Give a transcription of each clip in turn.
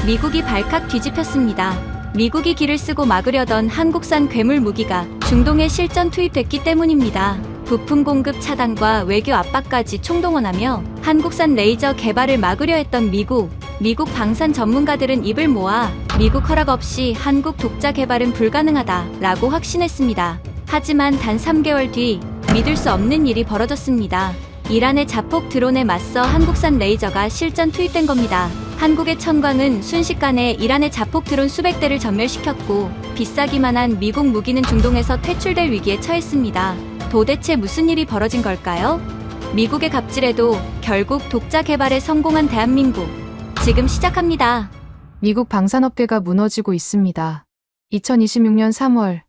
미국이 발칵 뒤집혔습니다. 미국이 기를 쓰고 막으려던 한국산 괴물 무기가 중동에 실전 투입됐기 때문입니다. 부품 공급 차단과 외교 압박까지 총동원하며 한국산 레이저 개발을 막으려 했던 미국 방산 전문가들은 입을 모아 미국 허락 없이 한국 독자 개발은 불가능하다라고 확신했습니다. 하지만 단 3개월 뒤 믿을 수 없는 일이 벌어졌습니다. 이란의 자폭 드론에 맞서 한국산 레이저가 실전 투입된 겁니다. 한국의 천광은 순식간에 이란의 자폭 드론 수백 대를 전멸시켰고 비싸기만 한 미국 무기는 중동에서 퇴출될 위기에 처했습니다. 도대체 무슨 일이 벌어진 걸까요? 미국의 갑질에도 결국 독자 개발에 성공한 대한민국. 지금 시작합니다. 미국 방산업계가 무너지고 있습니다. 2026년 3월,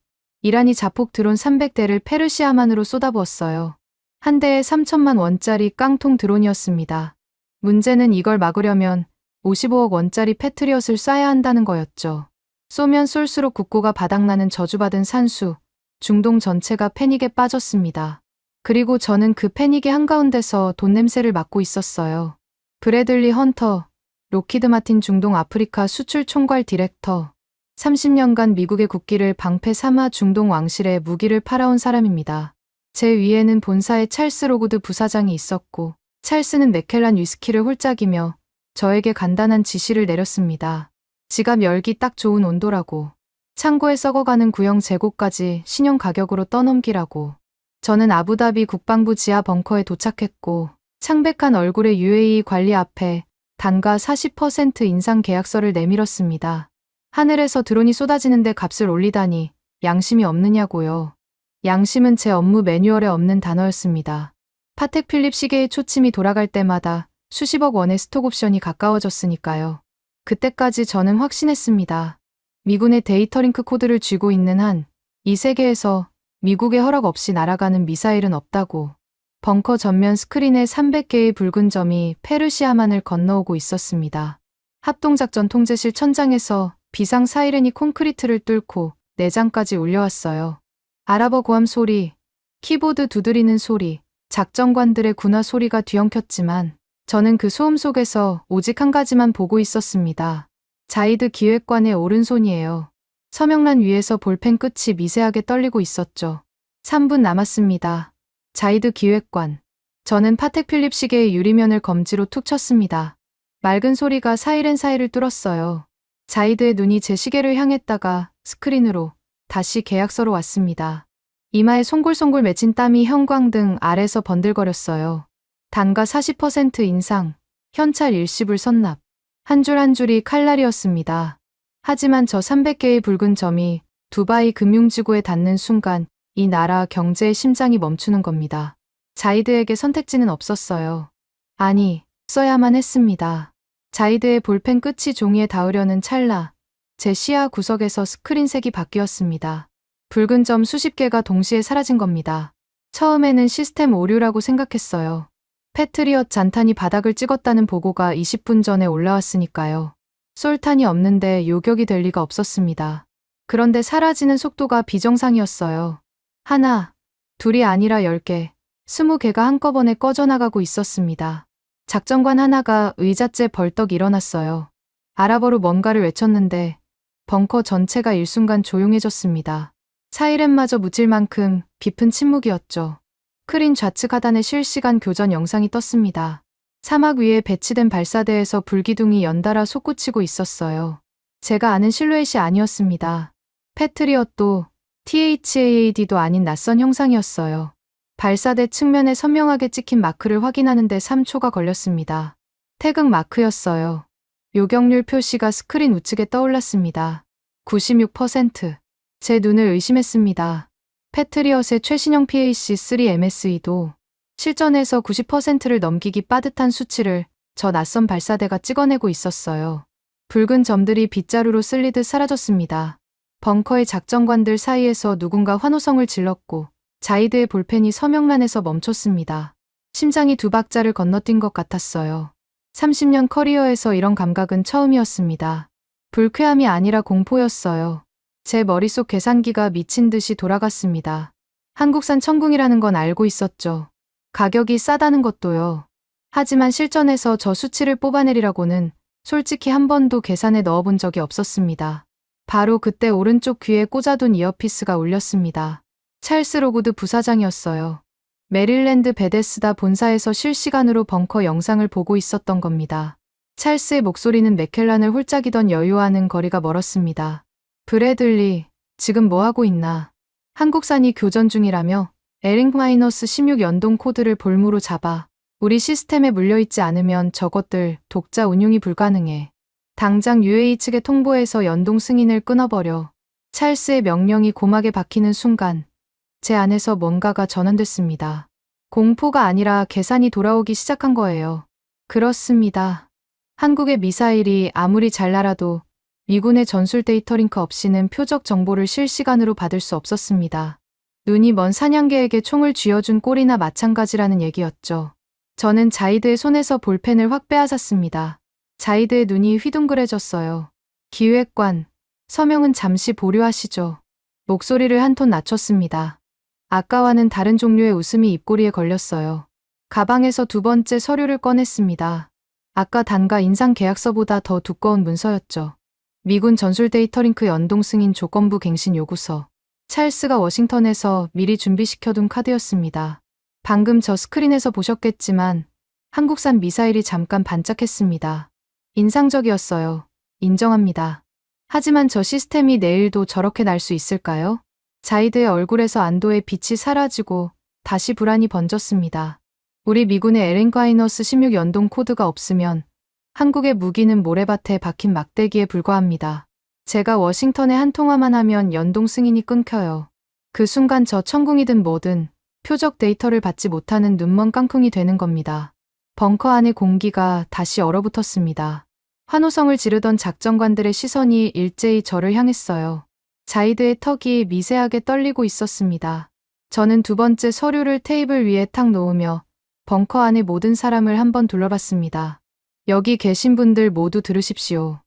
이란이 자폭 드론 300대를 페르시아만으로 쏟아부었어요. 한 대에 3천만 원짜리 깡통 드론이었습니다. 문제는 이걸 막으려면 55억 원짜리 패트리엇을 쏴야 한다는 거였죠. 쏘면 쏠수록 국고가 바닥나는 저주받은 산수, 중동 전체가 패닉에 빠졌습니다. 그리고 저는 그 패닉의 한가운데서 돈 냄새를 맡고 있었어요. 브래들리 헌터, 로키드 마틴 중동 아프리카 수출 총괄 디렉터, 30년간 미국의 국기를 방패 삼아 중동 왕실에 무기를 팔아온 사람입니다. 제 위에는 본사의 찰스 로구드 부사장이 있었고, 찰스는 맥켈란 위스키를 홀짝이며 저에게 간단한 지시를 내렸습니다. 지갑 열기 딱 좋은 온도라고. 창고에 썩어가는 구형 재고까지 신용 가격으로 떠넘기라고. 저는 아부다비 국방부 지하 벙커에 도착했고 창백한 얼굴의 UAE 관리 앞에 단가 40% 인상 계약서를 내밀었습니다. 하늘에서 드론이 쏟아지는데 값을 올리다니 양심이 없느냐고요. 양심은 제 업무 매뉴얼에 없는 단어였습니다. 파텍 필립 시계의 초침이 돌아갈 때마다 수십억 원의 스톡옵션이 가까워졌으니까요. 그때까지 저는 확신했습니다. 미군의 데이터링크 코드를 쥐고 있는 한 이 세계에서 미국의 허락 없이 날아가는 미사일은 없다고. 벙커 전면 스크린에 300개의 붉은 점이 페르시아만을 건너오고 있었습니다. 합동작전 통제실 천장에서 비상 사이렌이 콘크리트를 뚫고 내장까지 울려왔어요. 아랍어 고함 소리, 키보드 두드리는 소리, 작전관들의 군화 소리가 뒤엉켰지만 저는 그 소음 속에서 오직 한 가지만 보고 있었습니다. 자이드 기획관의 오른손이에요. 서명란 위에서 볼펜 끝이 미세하게 떨리고 있었죠. 3분 남았습니다. 자이드 기획관. 저는 파텍 필립 시계의 유리면을 검지로 툭 쳤습니다. 맑은 소리가 사이렌 사이를 뚫었어요. 자이드의 눈이 제 시계를 향했다가 스크린으로 다시 계약서로 왔습니다. 이마에 송골송골 맺힌 땀이 형광등 아래서 번들거렸어요. 단가 40% 인상, 현찰 일시불 선납. 한 줄 한 줄이 칼날이었습니다. 하지만 저 300개의 붉은 점이 두바이 금융지구에 닿는 순간 이 나라 경제의 심장이 멈추는 겁니다. 자이드에게 선택지는 없었어요. 아니, 써야만 했습니다. 자이드의 볼펜 끝이 종이에 닿으려는 찰나, 제 시야 구석에서 스크린색이 바뀌었습니다. 붉은 점 수십 개가 동시에 사라진 겁니다. 처음에는 시스템 오류라고 생각했어요. 패트리엇 잔탄이 바닥을 찍었다는 보고가 20분 전에 올라왔으니까요. 솔탄이 없는데 요격이 될 리가 없었습니다. 그런데 사라지는 속도가 비정상이었어요. 하나, 둘이 아니라 10개, 20개가 한꺼번에 꺼져나가고 있었습니다. 작전관 하나가 의자째 벌떡 일어났어요. 아랍어로 뭔가를 외쳤는데 벙커 전체가 일순간 조용해졌습니다. 사이렌마저 묻힐 만큼 깊은 침묵이었죠. 스크린 좌측 하단에 실시간 교전 영상이 떴습니다. 사막 위에 배치된 발사대에서 불기둥이 연달아 솟구치고 있었어요. 제가 아는 실루엣이 아니었습니다. 패트리엇도 THAAD도 아닌 낯선 형상이었어요. 발사대 측면에 선명하게 찍힌 마크를 확인하는데 3초가 걸렸습니다. 태극 마크였어요. 요격률 표시가 스크린 우측에 떠올랐습니다. 96%. 제 눈을 의심했습니다. 패트리엇의 최신형 PAC-3MSE도 실전에서 90%를 넘기기 빠듯한 수치를 저 낯선 발사대가 찍어내고 있었어요. 붉은 점들이 빗자루로 쓸리듯 사라졌습니다. 벙커의 작전관들 사이에서 누군가 환호성을 질렀고 자이드의 볼펜이 서명란에서 멈췄습니다. 심장이 두 박자를 건너뛴 것 같았어요. 30년 커리어에서 이런 감각은 처음이었습니다. 불쾌함이 아니라 공포였어요. 제 머릿속 계산기가 미친 듯이 돌아갔습니다. 한국산 천궁이라는 건 알고 있었죠. 가격이 싸다는 것도요. 하지만 실전에서 저 수치를 뽑아내리라고는 솔직히 한 번도 계산에 넣어본 적이 없었습니다. 바로 그때 오른쪽 귀에 꽂아둔 이어피스가 울렸습니다. 찰스 로고드 부사장이었어요. 메릴랜드 베데스다 본사에서 실시간으로 벙커 영상을 보고 있었던 겁니다. 찰스의 목소리는 맥켈란을 홀짝이던 여유와는 거리가 멀었습니다. 브래들리, 지금 뭐하고 있나? 한국산이 교전 중이라며 에링-16 연동 코드를 볼무로 잡아. 우리 시스템에 물려있지 않으면 저것들 독자 운용이 불가능해. 당장 UAE 측에 통보해서 연동 승인을 끊어버려. 찰스의 명령이 고막에 박히는 순간 제 안에서 뭔가가 전환됐습니다. 공포가 아니라 계산이 돌아오기 시작한 거예요. 그렇습니다. 한국의 미사일이 아무리 잘 날아도 미군의 전술 데이터 링크 없이는 표적 정보를 실시간으로 받을 수 없었습니다. 눈이 먼 사냥개에게 총을 쥐어준 꼴이나 마찬가지라는 얘기였죠. 저는 자이드의 손에서 볼펜을 확 빼앗았습니다. 자이드의 눈이 휘둥그레졌어요. 기획관, 서명은 잠시 보류하시죠. 목소리를 한 톤 낮췄습니다. 아까와는 다른 종류의 웃음이 입꼬리에 걸렸어요. 가방에서 두 번째 서류를 꺼냈습니다. 아까 단가 인상 계약서보다 더 두꺼운 문서였죠. 미군 전술 데이터 링크 연동 승인 조건부 갱신 요구서. 찰스가 워싱턴에서 미리 준비시켜둔 카드였습니다. 방금 저 스크린에서 보셨겠지만 한국산 미사일이 잠깐 반짝했습니다. 인상적이었어요. 인정합니다. 하지만 저 시스템이 내일도 저렇게 날 수 있을까요? 자이드의 얼굴에서 안도의 빛이 사라지고 다시 불안이 번졌습니다. 우리 미군의 에링-16 연동 코드가 없으면 한국의 무기는 모래밭에 박힌 막대기에 불과합니다. 제가 워싱턴에 한 통화만 하면 연동 승인이 끊겨요. 그 순간 저 천궁이든 뭐든 표적 데이터를 받지 못하는 눈먼 깡통이 되는 겁니다. 벙커 안의 공기가 다시 얼어붙었습니다. 환호성을 지르던 작전관들의 시선이 일제히 저를 향했어요. 자이드의 턱이 미세하게 떨리고 있었습니다. 저는 두 번째 서류를 테이블 위에 탁 놓으며 벙커 안의 모든 사람을 한번 둘러봤습니다. 여기 계신 분들 모두 들으십시오.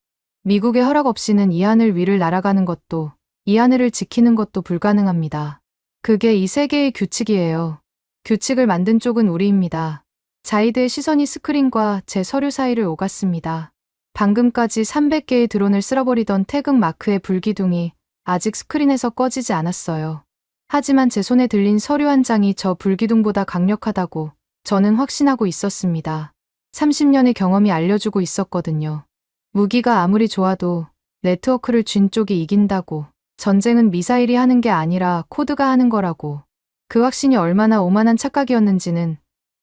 미국의 허락 없이는 이 하늘 위를 날아가는 것도 이 하늘을 지키는 것도 불가능합니다. 그게 이 세계의 규칙이에요. 규칙을 만든 쪽은 우리입니다. 자이드의 시선이 스크린과 제 서류 사이를 오갔습니다. 방금까지 300개의 드론을 쓸어버리던 태극 마크의 불기둥이 아직 스크린에서 꺼지지 않았어요. 하지만 제 손에 들린 서류 한 장이 저 불기둥보다 강력하다고 저는 확신하고 있었습니다. 30년의 경험이 알려주고 있었거든요. 무기가 아무리 좋아도 네트워크를 쥔 쪽이 이긴다고. 전쟁은 미사일이 하는 게 아니라 코드가 하는 거라고. 그 확신이 얼마나 오만한 착각이었는지는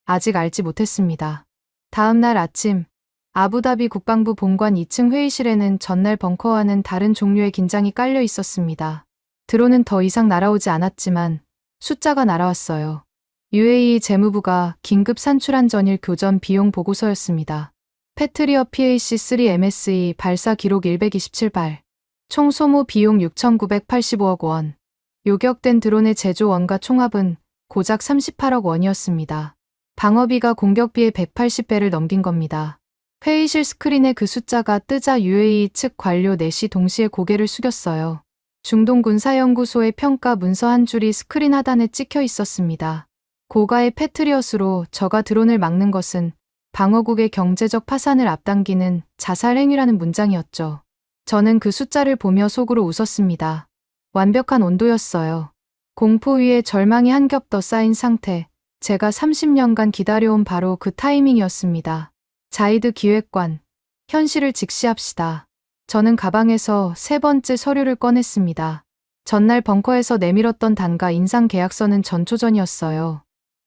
아직 알지 못했습니다. 다음 날 아침, 아부다비 국방부 본관 2층 회의실에는 전날 벙커와는 다른 종류의 긴장이 깔려 있었습니다. 드론은 더 이상 날아오지 않았지만 숫자가 날아왔어요. UAE 재무부가 긴급 산출한 전일 교전 비용 보고서였습니다. 패트리어 PAC-3 MSE 발사 기록 127발. 총 소모 비용 6,985억 원. 요격된 드론의 제조 원가 총합은 고작 38억 원이었습니다. 방어비가 공격비의 180배를 넘긴 겁니다. 회의실 스크린에 그 숫자가 뜨자 UAE 측 관료 넷이 동시에 고개를 숙였어요. 중동군사연구소의 평가 문서 한 줄이 스크린 하단에 찍혀 있었습니다. 고가의 패트리엇으로 저가 드론을 막는 것은 방어국의 경제적 파산을 앞당기는 자살 행위라는 문장이었죠. 저는 그 숫자를 보며 속으로 웃었습니다. 완벽한 온도였어요. 공포 위에 절망이 한 겹 더 쌓인 상태. 제가 30년간 기다려온 바로 그 타이밍이었습니다. 자이드 기획관, 현실을 직시합시다. 저는 가방에서 세 번째 서류를 꺼냈습니다. 전날 벙커에서 내밀었던 단가 인상 계약서는 전초전이었어요.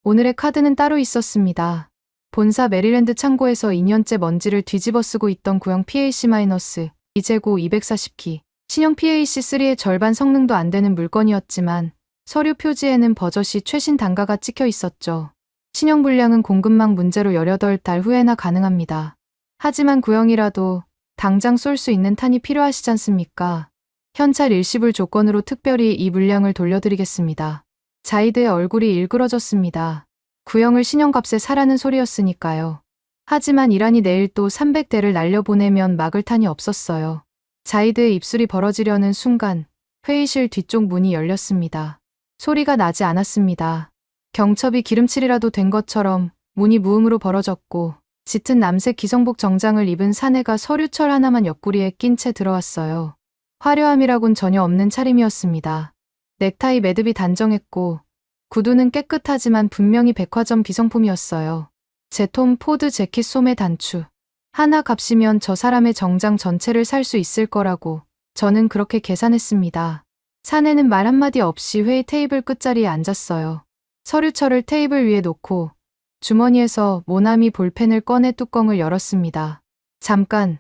오늘의 카드는 따로 있었습니다. 본사 메릴랜드 창고에서 2년째 먼지를 뒤집어 쓰고 있던 구형 PAC- 이재고 240기. 신형 PAC-3의 절반 성능도 안 되는 물건이었지만 서류 표지에는 버젓이 최신 단가가 찍혀 있었죠. 신형 불량은 공급망 문제로 18달 후에나 가능합니다. 하지만 구형이라도 당장 쏠 수 있는 탄이 필요하시지 않습니까? 현찰 일시불 조건으로 특별히 이 물량을 돌려드리겠습니다. 자이드의 얼굴이 일그러졌습니다. 구형을 신형값에 사라는 소리였으니까요. 하지만 이란이 내일 또 300대를 날려보내면 막을 탄이 없었어요. 자이드의 입술이 벌어지려는 순간 회의실 뒤쪽 문이 열렸습니다. 소리가 나지 않았습니다. 경첩이 기름칠이라도 된 것처럼 문이 무음으로 벌어졌고 짙은 남색 기성복 정장을 입은 사내가 서류철 하나만 옆구리에 낀 채 들어왔어요. 화려함이라곤 전혀 없는 차림이었습니다. 넥타이 매듭이 단정했고 구두는 깨끗하지만 분명히 백화점 기성품이었어요. 제 톰 포드 재킷 소매 단추. 하나 값이면 저 사람의 정장 전체를 살 수 있을 거라고 저는 그렇게 계산했습니다. 사내는 말 한마디 없이 회의 테이블 끝자리에 앉았어요. 서류철을 테이블 위에 놓고 주머니에서 모나미 볼펜을 꺼내 뚜껑을 열었습니다. 잠깐,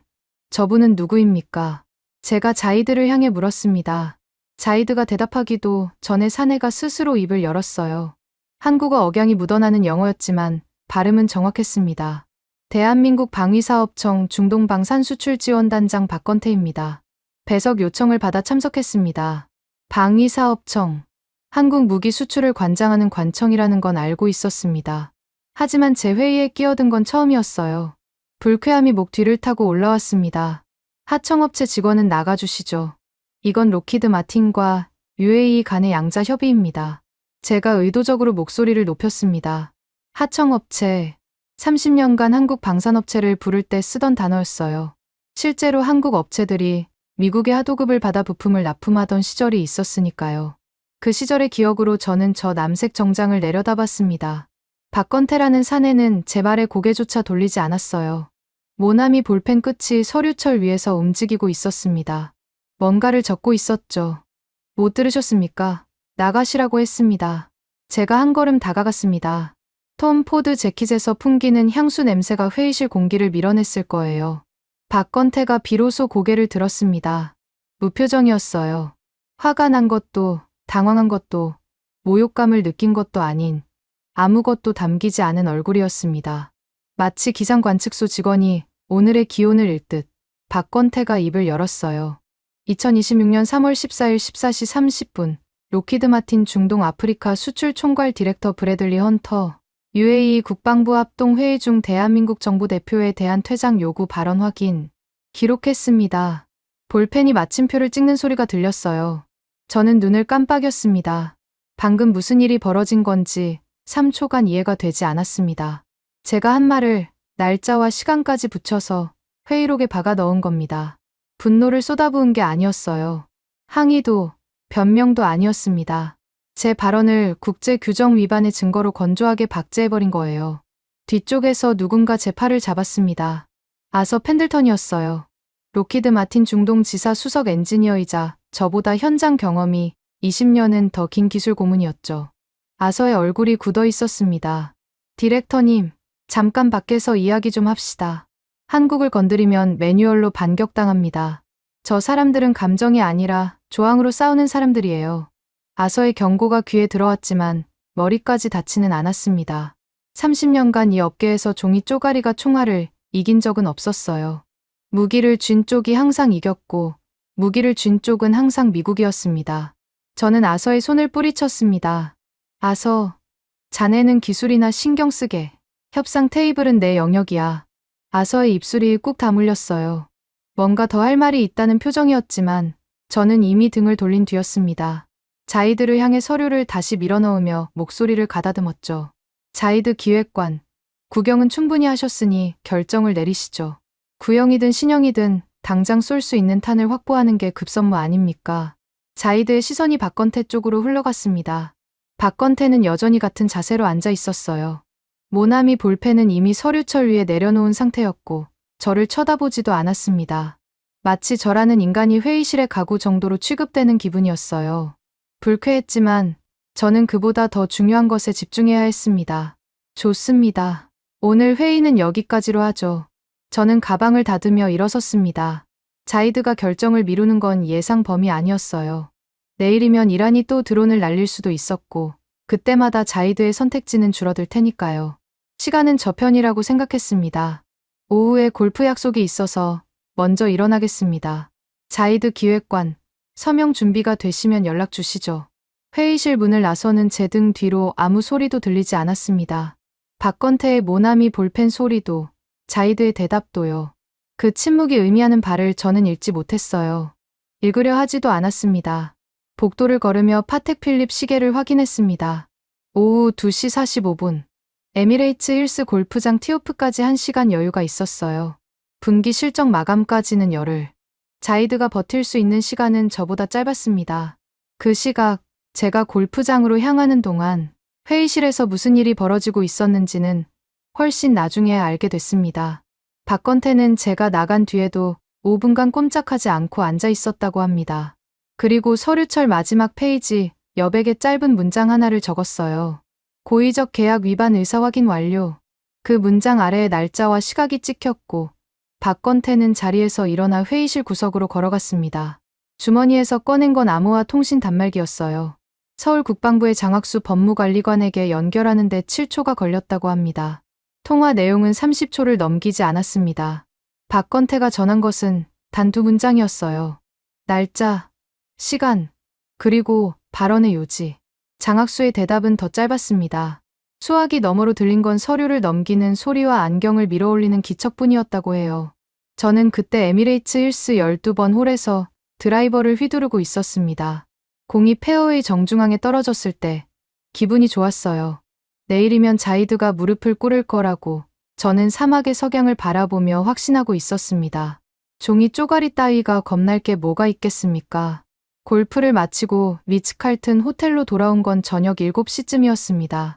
저분은 누구입니까? 제가 자이드를 향해 물었습니다. 자이드가 대답하기도 전에 사내가 스스로 입을 열었어요. 한국어 억양이 묻어나는 영어였지만 발음은 정확했습니다. 대한민국 방위사업청 중동방산수출지원단장 박건태입니다. 배석 요청을 받아 참석했습니다. 방위사업청. 한국 무기 수출을 관장하는 관청이라는 건 알고 있었습니다. 하지만 제 회의에 끼어든 건 처음이었어요. 불쾌함이 목 뒤를 타고 올라왔습니다. 하청업체 직원은 나가주시죠. 이건 록히드 마틴과 UAE 간의 양자 협의입니다. 제가 의도적으로 목소리를 높였습니다. 하청업체, 30년간 한국 방산업체를 부를 때 쓰던 단어였어요. 실제로 한국 업체들이 미국의 하도급을 받아 부품을 납품하던 시절이 있었으니까요. 그 시절의 기억으로 저는 저 남색 정장을 내려다봤습니다. 박건태라는 사내는 제 말에 고개조차 돌리지 않았어요. 모나미 볼펜 끝이 서류철 위에서 움직이고 있었습니다. 뭔가를 적고 있었죠. 못 들으셨습니까? 나가시라고 했습니다. 제가 한 걸음 다가갔습니다. 톰 포드 재킷에서 풍기는 향수 냄새가 회의실 공기를 밀어냈을 거예요. 박건태가 비로소 고개를 들었습니다. 무표정이었어요. 화가 난 것도, 당황한 것도, 모욕감을 느낀 것도 아닌 아무것도 담기지 않은 얼굴이었습니다. 마치 기상관측소 직원이 오늘의 기온을 읽듯 박건태가 입을 열었어요. 2026년 3월 14일 14시 30분 록히드 마틴 중동 아프리카 수출 총괄 디렉터 브래들리 헌터 UAE 국방부 합동 회의 중 대한민국 정부 대표에 대한 퇴장 요구 발언 확인. 기록했습니다. 볼펜이 마침표를 찍는 소리가 들렸어요. 저는 눈을 깜빡였습니다. 방금 무슨 일이 벌어진 건지 3초간 이해가 되지 않았습니다. 제가 한 말을 날짜와 시간까지 붙여서 회의록에 박아 넣은 겁니다. 분노를 쏟아부은 게 아니었어요. 항의도, 변명도 아니었습니다. 제 발언을 국제 규정 위반의 증거로 건조하게 박제해버린 거예요. 뒤쪽에서 누군가 제 팔을 잡았습니다. 아서 펜들턴이었어요. 록히드 마틴 중동 지사 수석 엔지니어이자 저보다 현장 경험이 20년은 더 긴 기술 고문이었죠. 아서의 얼굴이 굳어 있었습니다. 디렉터님, 잠깐 밖에서 이야기 좀 합시다. 한국을 건드리면 매뉴얼로 반격당합니다. 저 사람들은 감정이 아니라 조항으로 싸우는 사람들이에요. 아서의 경고가 귀에 들어왔지만 머리까지 닿지는 않았습니다. 30년간 이 업계에서 종이 쪼가리가 총알을 이긴 적은 없었어요. 무기를 쥔 쪽이 항상 이겼고 무기를 쥔 쪽은 항상 미국이었습니다. 저는 아서의 손을 뿌리쳤습니다. 아서, 자네는 기술이나 신경 쓰게. 협상 테이블은 내 영역이야. 아서의 입술이 꾹 다물렸어요. 뭔가 더 할 말이 있다는 표정이었지만 저는 이미 등을 돌린 뒤였습니다. 자이드를 향해 서류를 다시 밀어넣으며 목소리를 가다듬었죠. 자이드 기획관, 구경은 충분히 하셨으니 결정을 내리시죠. 구형이든 신형이든 당장 쏠 수 있는 탄을 확보하는 게 급선무 아닙니까? 자이드의 시선이 박건태 쪽으로 흘러갔습니다. 박건태는 여전히 같은 자세로 앉아 있었어요. 모나미 볼펜은 이미 서류철 위에 내려놓은 상태였고 저를 쳐다보지도 않았습니다. 마치 저라는 인간이 회의실에 가구 정도로 취급되는 기분이었어요. 불쾌했지만 저는 그보다 더 중요한 것에 집중해야 했습니다. 좋습니다. 오늘 회의는 여기까지로 하죠. 저는 가방을 닫으며 일어섰습니다. 자이드가 결정을 미루는 건 예상 범위 아니었어요. 내일이면 이란이 또 드론을 날릴 수도 있었고 그때마다 자이드의 선택지는 줄어들 테니까요. 시간은 저편이라고 생각했습니다. 오후에 골프 약속이 있어서 먼저 일어나겠습니다. 자이드 기획관, 서명 준비가 되시면 연락 주시죠. 회의실 문을 나서는 제 등 뒤로 아무 소리도 들리지 않았습니다. 박건태의 모나미 볼펜 소리도, 자이드의 대답도요. 그 침묵이 의미하는 바를 저는 읽지 못했어요. 읽으려 하지도 않았습니다. 복도를 걸으며 파텍 필립 시계를 확인했습니다. 오후 2시 45분. 에미레이츠 힐스 골프장 티오프까지 1시간 여유가 있었어요. 분기 실적 마감까지는 열흘. 자이드가 버틸 수 있는 시간은 저보다 짧았습니다. 그 시각, 제가 골프장으로 향하는 동안 회의실에서 무슨 일이 벌어지고 있었는지는 훨씬 나중에 알게 됐습니다. 박건태는 제가 나간 뒤에도 5분간 꼼짝하지 않고 앉아 있었다고 합니다. 그리고 서류철 마지막 페이지 여백에 짧은 문장 하나를 적었어요. 고의적 계약 위반 의사 확인 완료. 그 문장 아래에 날짜와 시각이 찍혔고 박건태는 자리에서 일어나 회의실 구석으로 걸어갔습니다. 주머니에서 꺼낸 건 암호화 통신 단말기였어요. 서울 국방부의 장학수 법무관리관에게 연결하는 데 7초가 걸렸다고 합니다. 통화 내용은 30초를 넘기지 않았습니다. 박건태가 전한 것은 단 2문장이었어요. 날짜, 시간, 그리고 발언의 요지. 장학수의 대답은 더 짧았습니다. 수화기 너머로 들린 건 서류를 넘기는 소리와 안경을 밀어올리는 기척뿐이었다고 해요. 저는 그때 에미레이츠 힐스 12번 홀에서 드라이버를 휘두르고 있었습니다. 공이 페어웨이 정중앙에 떨어졌을 때 기분이 좋았어요. 내일이면 자이드가 무릎을 꿇을 거라고 저는 사막의 석양을 바라보며 확신하고 있었습니다. 종이 쪼가리 따위가 겁날 게 뭐가 있겠습니까? 골프를 마치고 리츠칼튼 호텔로 돌아온 건 저녁 7시쯤이었습니다.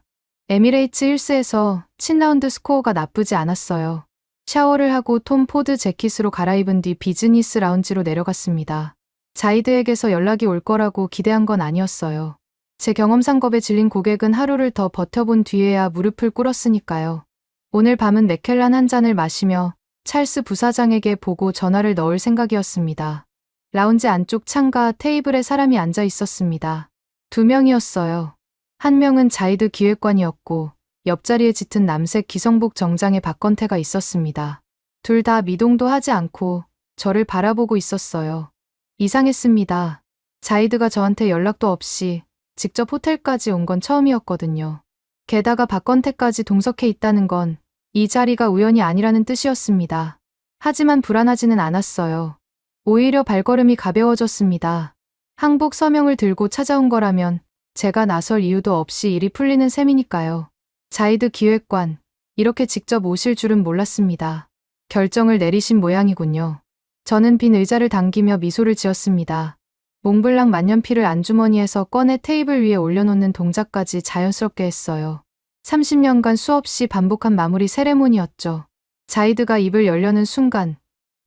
에미레이츠 힐스에서 7라운드 스코어가 나쁘지 않았어요. 샤워를 하고 톰 포드 재킷으로 갈아입은 뒤 비즈니스 라운지로 내려갔습니다. 자이드에게서 연락이 올 거라고 기대한 건 아니었어요. 제 경험상 겁에 질린 고객은 하루를 더 버텨본 뒤에야 무릎을 꿇었으니까요. 오늘 밤은 맥켈란 한 잔을 마시며 찰스 부사장에게 보고 전화를 넣을 생각이었습니다. 라운지 안쪽 창가 테이블에 사람이 앉아 있었습니다. 2명이었어요. 한 명은 자이드 기획관이었고 옆자리에 짙은 남색 기성복 정장의 박건태가 있었습니다. 둘 다 미동도 하지 않고 저를 바라보고 있었어요. 이상했습니다. 자이드가 저한테 연락도 없이 직접 호텔까지 온 건 처음이었거든요. 게다가 박건태까지 동석해 있다는 건 이 자리가 우연이 아니라는 뜻이었습니다. 하지만 불안하지는 않았어요. 오히려 발걸음이 가벼워졌습니다. 항복 서명을 들고 찾아온 거라면 제가 나설 이유도 없이 일이 풀리는 셈이니까요. 자이드 기획관, 이렇게 직접 오실 줄은 몰랐습니다. 결정을 내리신 모양이군요. 저는 빈 의자를 당기며 미소를 지었습니다. 몽블랑 만년필을 안주머니에서 꺼내 테이블 위에 올려놓는 동작까지 자연스럽게 했어요. 30년간 수없이 반복한 마무리 세레모니였죠. 자이드가 입을 열려는 순간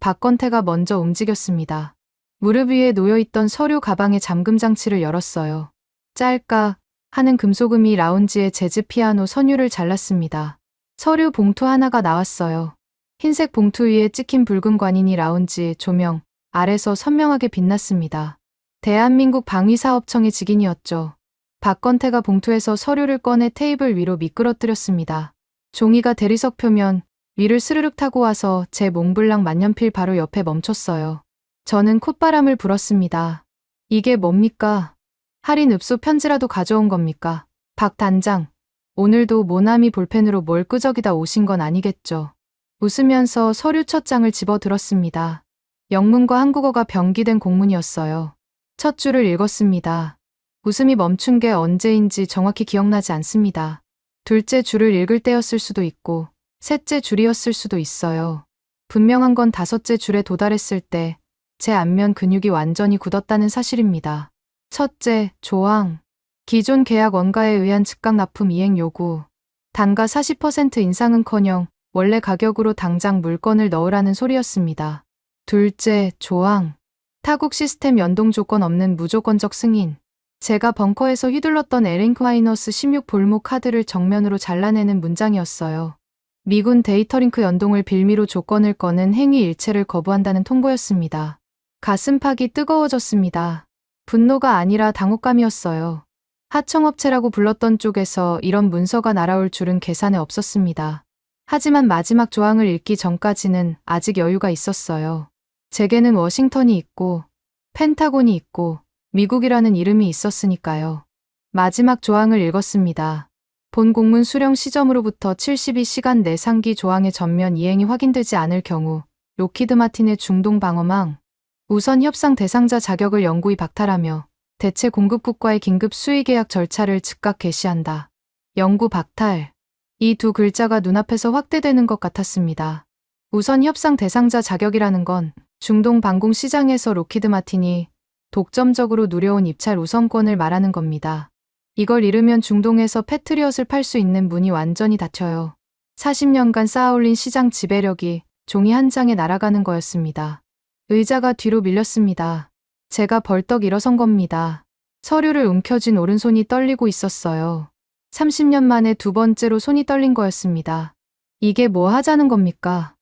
박건태가 먼저 움직였습니다. 무릎 위에 놓여있던 서류 가방의 잠금 장치를 열었어요. 짤까 하는 금속음이 라운지의 재즈 피아노 선율을 잘랐습니다. 서류 봉투 하나가 나왔어요. 흰색 봉투 위에 찍힌 붉은 관인이 라운지 조명 아래서 선명하게 빛났습니다. 대한민국 방위사업청의 직인이었죠. 박건태가 봉투에서 서류를 꺼내 테이블 위로 미끄러뜨렸습니다. 종이가 대리석 표면 위를 스르륵 타고 와서 제 몽블랑 만년필 바로 옆에 멈췄어요. 저는 콧바람을 불었습니다. 이게 뭡니까? 할인 읍소 편지라도 가져온 겁니까? 박 단장, 오늘도 모나미 볼펜으로 뭘 끄적이다 오신 건 아니겠죠. 웃으면서 서류 첫 장을 집어들었습니다. 영문과 한국어가 병기된 공문이었어요. 첫 줄을 읽었습니다. 웃음이 멈춘 게 언제인지 정확히 기억나지 않습니다. 둘째 줄을 읽을 때였을 수도 있고 셋째 줄이었을 수도 있어요. 분명한 건 다섯째 줄에 도달했을 때 제 안면 근육이 완전히 굳었다는 사실입니다. 첫째, 조항. 기존 계약 원가에 의한 즉각 납품 이행 요구. 단가 40% 인상은커녕 원래 가격으로 당장 물건을 넣으라는 소리였습니다. 둘째, 조항. 타국 시스템 연동 조건 없는 무조건적 승인. 제가 벙커에서 휘둘렀던 에링크-16 볼모 카드를 정면으로 잘라내는 문장이었어요. 미군 데이터링크 연동을 빌미로 조건을 거는 행위 일체를 거부한다는 통보였습니다. 가슴팍이 뜨거워졌습니다. 분노가 아니라 당혹감이었어요. 하청업체라고 불렀던 쪽에서 이런 문서가 날아올 줄은 계산에 없었습니다. 하지만 마지막 조항을 읽기 전까지는 아직 여유가 있었어요. 제게는 워싱턴이 있고 펜타곤이 있고 미국이라는 이름이 있었으니까요. 마지막 조항을 읽었습니다. 본 공문 수령 시점으로부터 72시간 내 상기 조항의 전면 이행이 확인되지 않을 경우 로키드 마틴의 중동 방어망 우선 협상 대상자 자격을 영구히 박탈하며 대체 공급국과의 긴급 수의 계약 절차를 즉각 개시한다. 영구 박탈. 이 두 글자가 눈앞에서 확대되는 것 같았습니다. 우선 협상 대상자 자격이라는 건 중동 방공 시장에서 로키드 마틴이 독점적으로 누려온 입찰 우선권을 말하는 겁니다. 이걸 잃으면 중동에서 패트리엇을 팔 수 있는 문이 완전히 닫혀요. 40년간 쌓아올린 시장 지배력이 종이 한 장에 날아가는 거였습니다. 의자가 뒤로 밀렸습니다. 제가 벌떡 일어선 겁니다. 서류를 움켜쥔 오른손이 떨리고 있었어요. 30년 만에 두 번째로 손이 떨린 거였습니다. 이게 뭐 하자는 겁니까?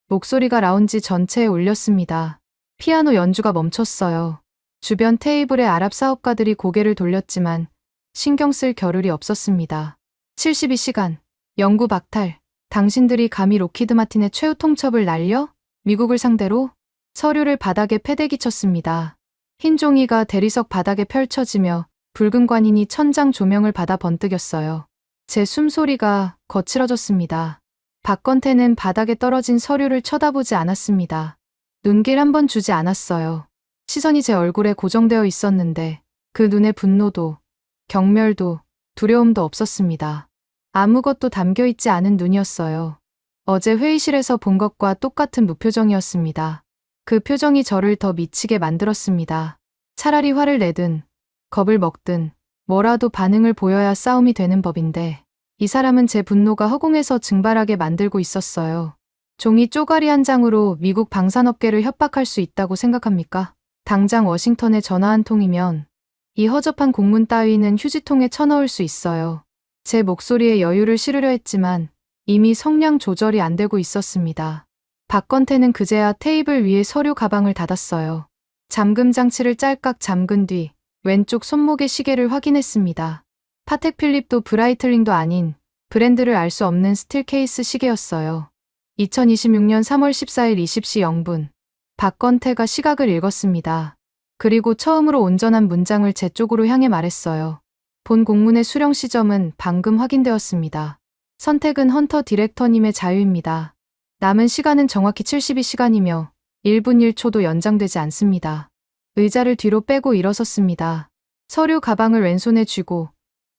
목소리가 라운지 전체에 울렸습니다. 피아노 연주가 멈췄어요. 주변 테이블의 아랍 사업가들이 고개를 돌렸지만 신경 쓸 겨를이 없었습니다. 72시간, 영구 박탈. 당신들이 감히 로키드 마틴의 최후 통첩을 날려? 미국을 상대로? 서류를 바닥에 패대기 쳤습니다. 흰 종이가 대리석 바닥에 펼쳐지며 붉은 관인이 천장 조명을 받아 번뜩였어요. 제 숨소리가 거칠어졌습니다. 박건태는 바닥에 떨어진 서류를 쳐다보지 않았습니다. 눈길 한 번 주지 않았어요. 시선이 제 얼굴에 고정되어 있었는데 그 눈에 분노도, 경멸도, 두려움도 없었습니다. 아무것도 담겨있지 않은 눈이었어요. 어제 회의실에서 본 것과 똑같은 무표정이었습니다. 그 표정이 저를 더 미치게 만들었습니다. 차라리 화를 내든 겁을 먹든 뭐라도 반응을 보여야 싸움이 되는 법인데 이 사람은 제 분노가 허공에서 증발하게 만들고 있었어요. 종이 쪼가리 한 장으로 미국 방산업계를 협박할 수 있다고 생각합니까? 당장 워싱턴에 전화 한 통이면 이 허접한 공문 따위는 휴지통에 쳐넣을 수 있어요. 제 목소리에 여유를 실으려 했지만 이미 성량 조절이 안 되고 있었습니다. 박건태는 그제야 테이블 위에 서류 가방을 닫았어요. 잠금 장치를 짤깍 잠근 뒤 왼쪽 손목의 시계를 확인했습니다. 파텍 필립도 브라이틀링도 아닌 브랜드를 알 수 없는 스틸 케이스 시계였어요. 2026년 3월 14일 20시 0분. 박건태가 시각을 읽었습니다. 그리고 처음으로 온전한 문장을 제 쪽으로 향해 말했어요. 본 공문의 수령 시점은 방금 확인되었습니다. 선택은 헌터 디렉터님의 자유입니다. 남은 시간은 정확히 72시간이며 1분 1초도 연장되지 않습니다. 의자를 뒤로 빼고 일어섰습니다. 서류 가방을 왼손에 쥐고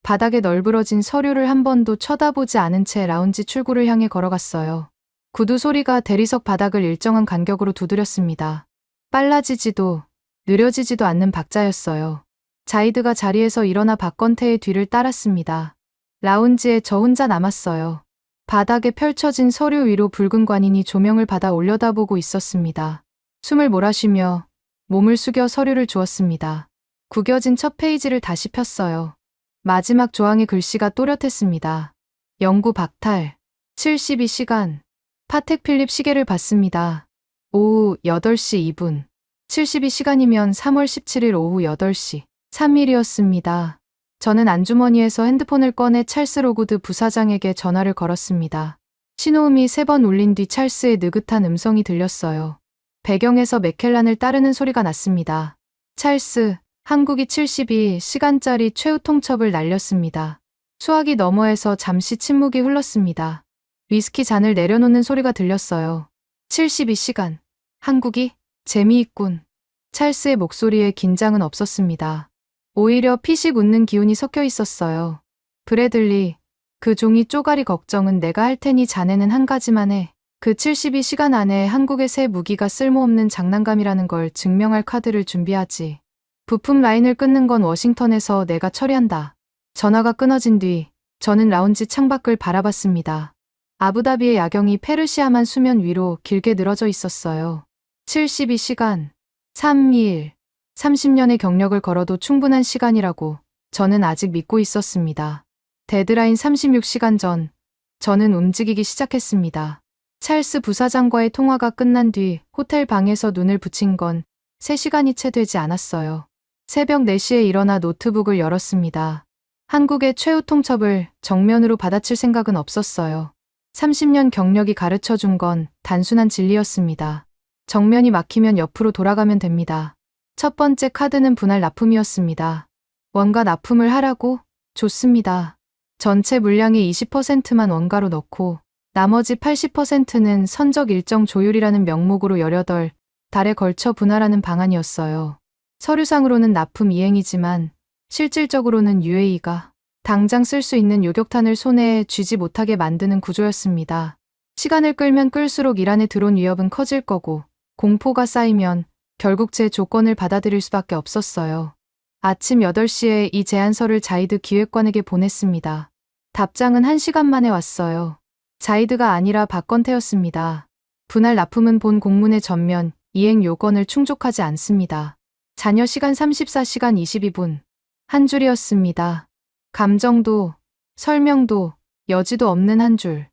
바닥에 널브러진 서류를 한 번도 쳐다보지 않은 채 라운지 출구를 향해 걸어갔어요. 구두 소리가 대리석 바닥을 일정한 간격으로 두드렸습니다. 빨라지지도 느려지지도 않는 박자였어요. 자이드가 자리에서 일어나 박건태의 뒤를 따랐습니다. 라운지에 저 혼자 남았어요. 바닥에 펼쳐진 서류 위로 붉은 관인이 조명을 받아 올려다보고 있었습니다. 숨을 몰아쉬며 몸을 숙여 서류를 주었습니다. 구겨진 첫 페이지를 다시 폈어요. 마지막 조항의 글씨가 또렷했습니다. 영구 박탈. 72시간. 파텍 필립 시계를 봤습니다. 오후 8시 2분. 72시간이면 3월 17일 오후 8시 3일이었습니다. 저는 안주머니에서 핸드폰을 꺼내 찰스 로구드 부사장에게 전화를 걸었습니다. 신호음이 3번 울린 뒤 찰스의 느긋한 음성이 들렸어요. 배경에서 맥켈란을 따르는 소리가 났습니다. 찰스, 한국이 72시간짜리 최후 통첩을 날렸습니다. 수화기 너머에서 잠시 침묵이 흘렀습니다. 위스키 잔을 내려놓는 소리가 들렸어요. 72시간. 한국이? 재미있군. 찰스의 목소리에 긴장은 없었습니다. 오히려 피식 웃는 기운이 섞여 있었어요. 브래들리, 그 종이 쪼가리 걱정은 내가 할 테니 자네는 한 가지만 해. 그 72시간 안에 한국의 새 무기가 쓸모없는 장난감이라는 걸 증명할 카드를 준비하지. 부품 라인을 끊는 건 워싱턴에서 내가 처리한다. 전화가 끊어진 뒤 저는 라운지 창밖을 바라봤습니다. 아부다비의 야경이 페르시아만 수면 위로 길게 늘어져 있었어요. 72시간, 3일, 30년의 경력을 걸어도 충분한 시간이라고 저는 아직 믿고 있었습니다. 데드라인 36시간 전, 저는 움직이기 시작했습니다. 찰스 부사장과의 통화가 끝난 뒤 호텔 방에서 눈을 붙인 건 3시간이 채 되지 않았어요. 새벽 4시에 일어나 노트북을 열었습니다. 한국의 최후 통첩을 정면으로 받아칠 생각은 없었어요. 30년 경력이 가르쳐준 건 단순한 진리였습니다. 정면이 막히면 옆으로 돌아가면 됩니다. 첫 번째 카드는 분할 납품이었습니다. 원가 납품을 하라고? 좋습니다. 전체 물량의 20%만 원가로 넣고 나머지 80%는 선적 일정 조율이라는 명목으로 18달에 걸쳐 분할하는 방안이었어요. 서류상으로는 납품 이행이지만 실질적으로는 UAE가 당장 쓸 수 있는 요격탄을 손에 쥐지 못하게 만드는 구조였습니다. 시간을 끌면 끌수록 이란에 들어온 위협은 커질 거고 공포가 쌓이면 결국 제 조건을 받아들일 수밖에 없었어요. 아침 8시에 이 제안서를 자이드 기획관에게 보냈습니다. 답장은 1시간 만에 왔어요. 자이드가 아니라 박건태였습니다. 분할 납품은 본 공문의 전면, 이행 요건을 충족하지 않습니다. 잔여 시간 34시간 22분. 한 줄이었습니다. 감정도, 설명도, 여지도 없는 한 줄.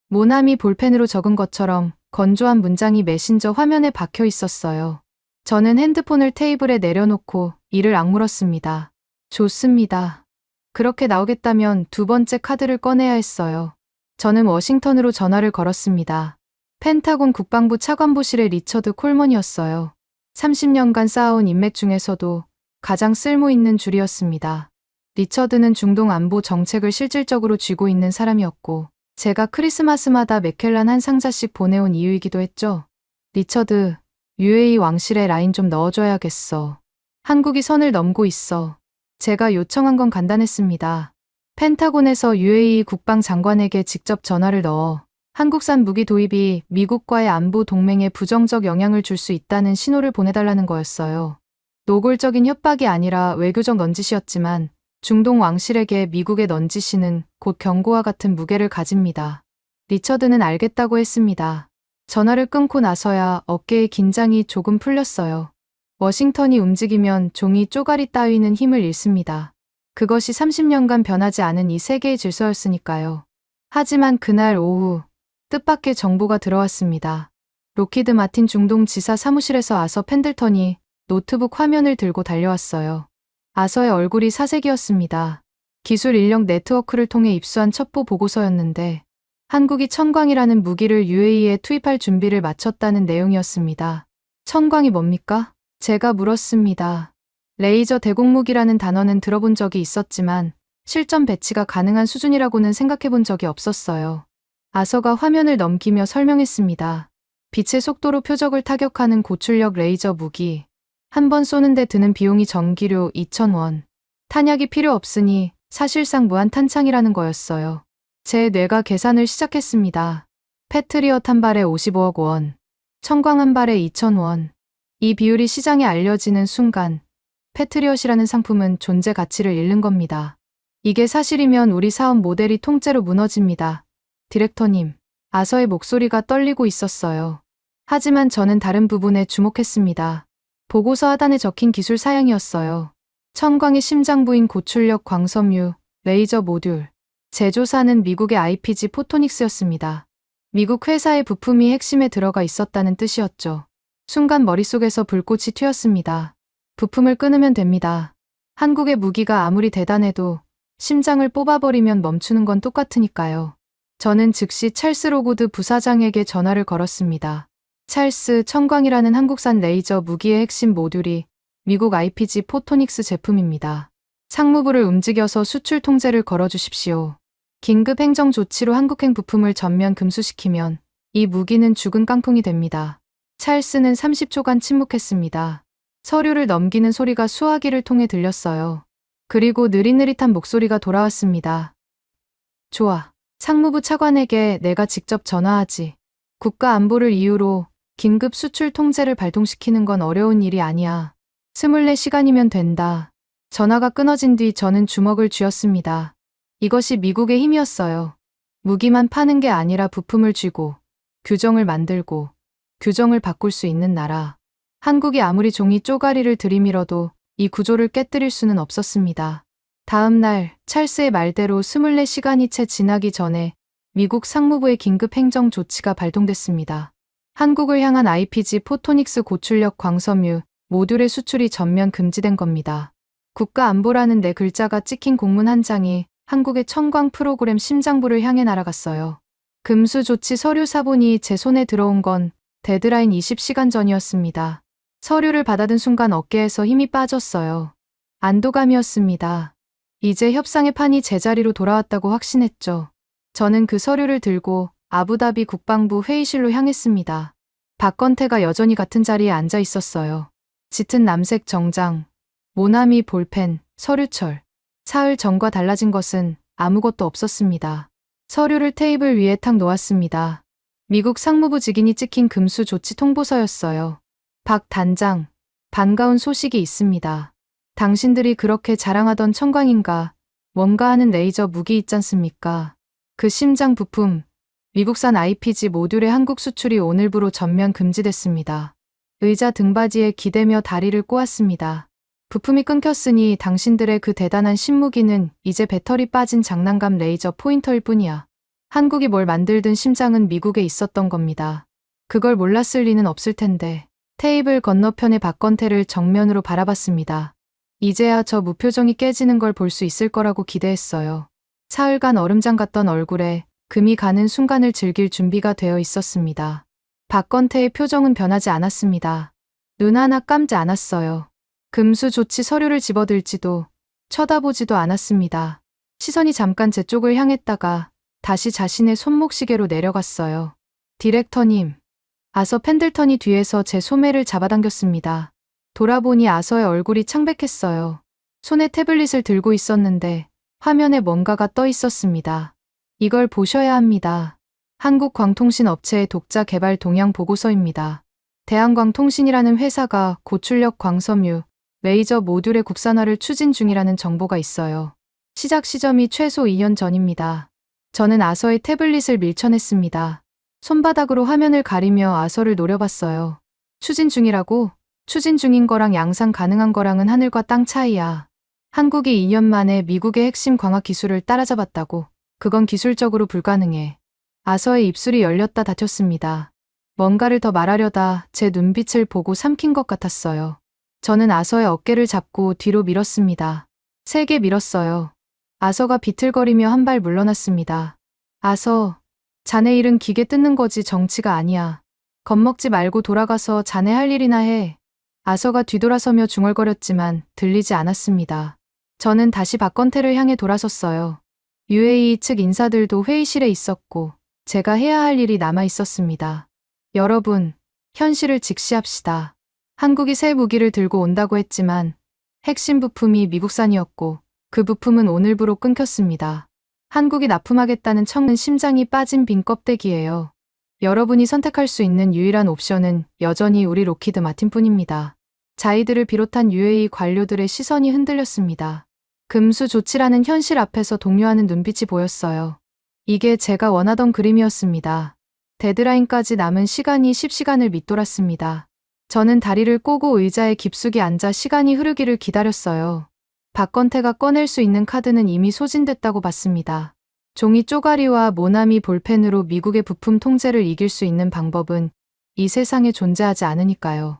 모나미 볼펜으로 적은 것처럼 건조한 문장이 메신저 화면에 박혀 있었어요. 저는 핸드폰을 테이블에 내려놓고 이를 악물었습니다. 좋습니다. 그렇게 나오겠다면 두 번째 카드를 꺼내야 했어요. 저는 워싱턴으로 전화를 걸었습니다. 펜타곤 국방부 차관보실의 리처드 콜먼이었어요. 30년간 쌓아온 인맥 중에서도 가장 쓸모있는 줄이었습니다. 리처드는 중동 안보 정책을 실질적으로 쥐고 있는 사람이었고 제가 크리스마스마다 맥켈란 한 상자씩 보내온 이유이기도 했죠. 리처드, UAE 왕실에 라인 좀 넣어줘야겠어. 한국이 선을 넘고 있어. 제가 요청한 건 간단했습니다. 펜타곤에서 UAE 국방장관에게 직접 전화를 넣어 한국산 무기 도입이 미국과의 안보 동맹에 부정적 영향을 줄 수 있다는 신호를 보내달라는 거였어요. 노골적인 협박이 아니라 외교적 넌지시였지만 중동 왕실에게 미국의 넌지시는 곧 경고와 같은 무게를 가집니다. 리처드는 알겠다고 했습니다. 전화를 끊고 나서야 어깨의 긴장이 조금 풀렸어요. 워싱턴이 움직이면 종이 쪼가리 따위는 힘을 잃습니다. 그것이 30년간 변하지 않은 이 세계의 질서였으니까요. 하지만 그날 오후 뜻밖의 정보가 들어왔습니다. 로키드 마틴 중동 지사 사무실에서 아서 펜들턴이 노트북 화면을 들고 달려왔어요. 아서의 얼굴이 사색이었습니다. 기술 인력 네트워크를 통해 입수한 첩보 보고서였는데 한국이 천광이라는 무기를 UAE에 투입할 준비를 마쳤다는 내용이었습니다. 천광이 뭡니까? 제가 물었습니다. 레이저 대공무기라는 단어는 들어본 적이 있었지만 실전 배치가 가능한 수준이라고는 생각해본 적이 없었어요. 아서가 화면을 넘기며 설명했습니다. 빛의 속도로 표적을 타격하는 고출력 레이저 무기. 한 번 쏘는데 드는 비용이 전기료 2,000원. 탄약이 필요 없으니 사실상 무한 탄창이라는 거였어요. 제 뇌가 계산을 시작했습니다. 패트리엇 한 발에 55억 원. 천광 한 발에 2,000원. 이 비율이 시장에 알려지는 순간 패트리엇이라는 상품은 존재 가치를 잃는 겁니다. 이게 사실이면 우리 사업 모델이 통째로 무너집니다. 디렉터님, 아서의 목소리가 떨리고 있었어요. 하지만 저는 다른 부분에 주목했습니다. 보고서 하단에 적힌 기술 사양이었어요. 천광의 심장부인 고출력 광섬유, 레이저 모듈. 제조사는 미국의 IPG 포토닉스였습니다. 미국 회사의 부품이 핵심에 들어가 있었다는 뜻이었죠. 순간 머릿속에서 불꽃이 튀었습니다. 부품을 끊으면 됩니다. 한국의 무기가 아무리 대단해도 심장을 뽑아버리면 멈추는 건 똑같으니까요. 저는 즉시 찰스 로고드 부사장에게 전화를 걸었습니다. 찰스, 천광이라는 한국산 레이저 무기의 핵심 모듈이 미국 IPG 포토닉스 제품입니다. 상무부를 움직여서 수출 통제를 걸어주십시오. 긴급 행정 조치로 한국행 부품을 전면 금수시키면 이 무기는 죽은 깡통이 됩니다. 찰스는 30초간 침묵했습니다. 서류를 넘기는 소리가 수화기를 통해 들렸어요. 그리고 느릿느릿한 목소리가 돌아왔습니다. 좋아. 상무부 차관에게 내가 직접 전화하지. 국가 안보를 이유로 긴급 수출 통제를 발동시키는 건 어려운 일이 아니야. 24시간이면 된다. 전화가 끊어진 뒤 저는 주먹을 쥐었습니다. 이것이 미국의 힘이었어요. 무기만 파는 게 아니라 부품을 쥐고, 규정을 만들고, 규정을 바꿀 수 있는 나라. 한국이 아무리 종이 쪼가리를 들이밀어도 이 구조를 깨뜨릴 수는 없었습니다. 다음 날 찰스의 말대로 24시간이 채 지나기 전에 미국 상무부의 긴급 행정 조치가 발동됐습니다. 한국을 향한 IPG 포토닉스 고출력 광섬유 모듈의 수출이 전면 금지된 겁니다. 국가안보라는 네 글자가 찍힌 공문 한 장이 한국의 천광 프로그램 심장부를 향해 날아갔어요. 금수 조치 서류 사본이 제 손에 들어온 건 데드라인 20시간 전이었습니다. 서류를 받아든 순간 어깨에서 힘이 빠졌어요. 안도감이었습니다. 이제 협상의 판이 제자리로 돌아왔다고 확신했죠. 저는 그 서류를 들고 아부다비 국방부 회의실로 향했습니다. 박건태가 여전히 같은 자리에 앉아 있었어요. 짙은 남색 정장, 모나미 볼펜, 서류철. 사흘 전과 달라진 것은 아무것도 없었습니다. 서류를 테이블 위에 탁 놓았습니다. 미국 상무부 직인이 찍힌 금수 조치 통보서였어요. 박 단장, 반가운 소식이 있습니다. 당신들이 그렇게 자랑하던 청광인가 뭔가 하는 레이저 무기 있잖습니까? 그 심장 부품, 미국산 RPG 모듈의 한국 수출이 오늘부로 전면 금지됐습니다. 의자 등받이에 기대며 다리를 꼬았습니다. 부품이 끊겼으니 당신들의 그 대단한 신무기는 이제 배터리 빠진 장난감 레이저 포인터일 뿐이야. 한국이 뭘 만들든 심장은 미국에 있었던 겁니다. 그걸 몰랐을 리는 없을 텐데. 테이블 건너편의 박건태를 정면으로 바라봤습니다. 이제야 저 무표정이 깨지는 걸 볼 수 있을 거라고 기대했어요. 사흘간 얼음장 같던 얼굴에 금이 가는 순간을 즐길 준비가 되어 있었습니다. 박건태의 표정은 변하지 않았습니다. 눈 하나 감지 않았어요. 금수 조치 서류를 집어들지도 쳐다보지도 않았습니다. 시선이 잠깐 제 쪽을 향했다가 다시 자신의 손목시계로 내려갔어요. 디렉터님. 아서 펜들턴이 뒤에서 제 소매를 잡아당겼습니다. 돌아보니 아서의 얼굴이 창백했어요. 손에 태블릿을 들고 있었는데 화면에 뭔가가 떠 있었습니다. 이걸 보셔야 합니다. 한국광통신 업체의 독자 개발 동향 보고서입니다. 대한광통신이라는 회사가 고출력 광섬유, 레이저 모듈의 국산화를 추진 중이라는 정보가 있어요. 시작 시점이 최소 2년 전입니다. 저는 아서의 태블릿을 밀쳐냈습니다. 손바닥으로 화면을 가리며 아서를 노려봤어요. 추진 중이라고? 추진 중인 거랑 양산 가능한 거랑은 하늘과 땅 차이야. 한국이 2년 만에 미국의 핵심 광학 기술을 따라잡았다고. 그건 기술적으로 불가능해. 아서의 입술이 열렸다 닫혔습니다. 뭔가를 더 말하려다 제 눈빛을 보고 삼킨 것 같았어요. 저는 아서의 어깨를 잡고 뒤로 밀었습니다. 세게 밀었어요. 아서가 비틀거리며 한 발 물러났습니다. 아서, 자네 일은 기계 뜯는 거지 정치가 아니야. 겁먹지 말고 돌아가서 자네 할 일이나 해. 아서가 뒤돌아서며 중얼거렸지만 들리지 않았습니다. 저는 다시 박건태를 향해 돌아섰어요. UAE 측 인사들도 회의실에 있었고 제가 해야 할 일이 남아 있었습니다. 여러분, 현실을 직시합시다. 한국이 새 무기를 들고 온다고 했지만 핵심 부품이 미국산이었고 그 부품은 오늘부로 끊겼습니다. 한국이 납품하겠다는 청은 심장이 빠진 빈 껍데기예요. 여러분이 선택할 수 있는 유일한 옵션은 여전히 우리 로키드 마틴뿐입니다. 자이들을 비롯한 UAE 관료들의 시선이 흔들렸습니다. 금수 조치라는 현실 앞에서 동요하는 눈빛이 보였어요. 이게 제가 원하던 그림이었습니다. 데드라인까지 남은 시간이 10시간을 밑돌았습니다. 저는 다리를 꼬고 의자에 깊숙이 앉아 시간이 흐르기를 기다렸어요. 박건태가 꺼낼 수 있는 카드는 이미 소진됐다고 봤습니다. 종이 쪼가리와 모나미 볼펜으로 미국의 부품 통제를 이길 수 있는 방법은 이 세상에 존재하지 않으니까요.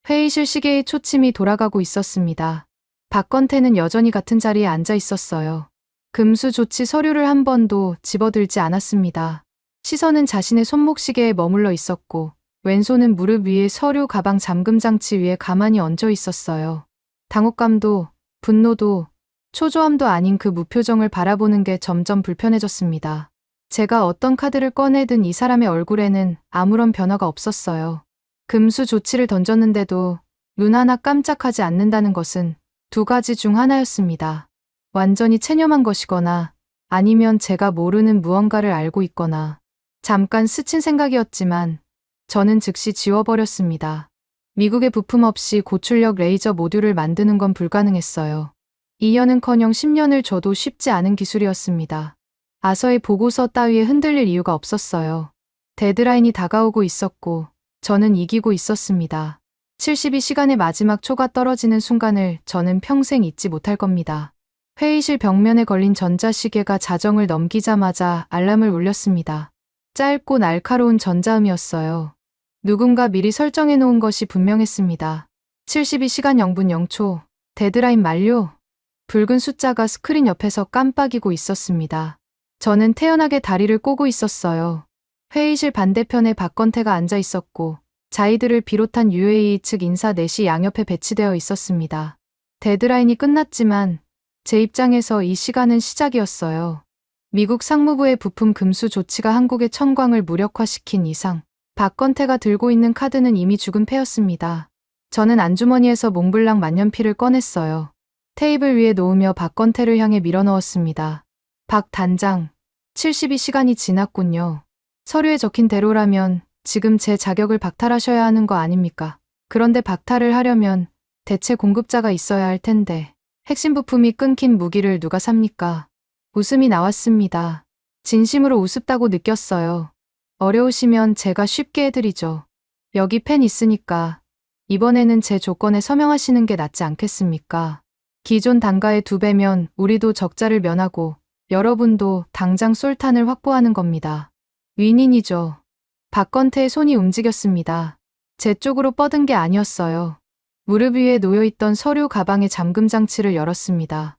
회의실 시계의 초침이 돌아가고 있었습니다. 박건태는 여전히 같은 자리에 앉아 있었어요. 금수 조치 서류를 한 번도 집어들지 않았습니다. 시선은 자신의 손목시계에 머물러 있었고 왼손은 무릎 위에 서류 가방 잠금 장치 위에 가만히 얹어 있었어요. 당혹감도 분노도 초조함도 아닌 그 무표정을 바라보는 게 점점 불편해졌습니다. 제가 어떤 카드를 꺼내든 이 사람의 얼굴에는 아무런 변화가 없었어요. 금수 조치를 던졌는데도 눈 하나 깜짝하지 않는다는 것은 두 가지 중 하나였습니다. 완전히 체념한 것이거나 아니면 제가 모르는 무언가를 알고 있거나. 잠깐 스친 생각이었지만 저는 즉시 지워버렸습니다. 미국의 부품 없이 고출력 레이저 모듈을 만드는 건 불가능했어요. 2년은커녕 10년을 줘도 쉽지 않은 기술이었습니다. 아서의 보고서 따위에 흔들릴 이유가 없었어요. 데드라인이 다가오고 있었고 저는 이기고 있었습니다. 72시간의 마지막 초가 떨어지는 순간을 저는 평생 잊지 못할 겁니다. 회의실 벽면에 걸린 전자시계가 자정을 넘기자마자 알람을 울렸습니다. 짧고 날카로운 전자음이었어요. 누군가 미리 설정해 놓은 것이 분명했습니다. 72시간 0분 0초, 데드라인 만료. 붉은 숫자가 스크린 옆에서 깜빡이고 있었습니다. 저는 태연하게 다리를 꼬고 있었어요. 회의실 반대편에 박건태가 앉아 있었고 자이들을 비롯한 UAE 측 인사 넷이 양옆에 배치되어 있었습니다. 데드라인이 끝났지만 제 입장에서 이 시간은 시작이었어요. 미국 상무부의 부품 금수 조치가 한국의 청광을 무력화시킨 이상 박건태가 들고 있는 카드는 이미 죽은 패였습니다. 저는 안주머니에서 몽블랑 만년필을 꺼냈어요. 테이블 위에 놓으며 박건태를 향해 밀어넣었습니다. 박 단장, 72시간이 지났군요. 서류에 적힌 대로라면 지금 제 자격을 박탈하셔야 하는 거 아닙니까? 그런데 박탈을 하려면 대체 공급자가 있어야 할 텐데 핵심 부품이 끊긴 무기를 누가 삽니까? 웃음이 나왔습니다. 진심으로 우습다고 느꼈어요. 어려우시면 제가 쉽게 해드리죠. 여기 펜 있으니까 이번에는 제 조건에 서명하시는 게 낫지 않겠습니까? 기존 단가의 2배면 우리도 적자를 면하고 여러분도 당장 솔탄을 확보하는 겁니다. 윈윈이죠. 박건태의 손이 움직였습니다. 제 쪽으로 뻗은 게 아니었어요. 무릎 위에 놓여있던 서류 가방의 잠금 장치를 열었습니다.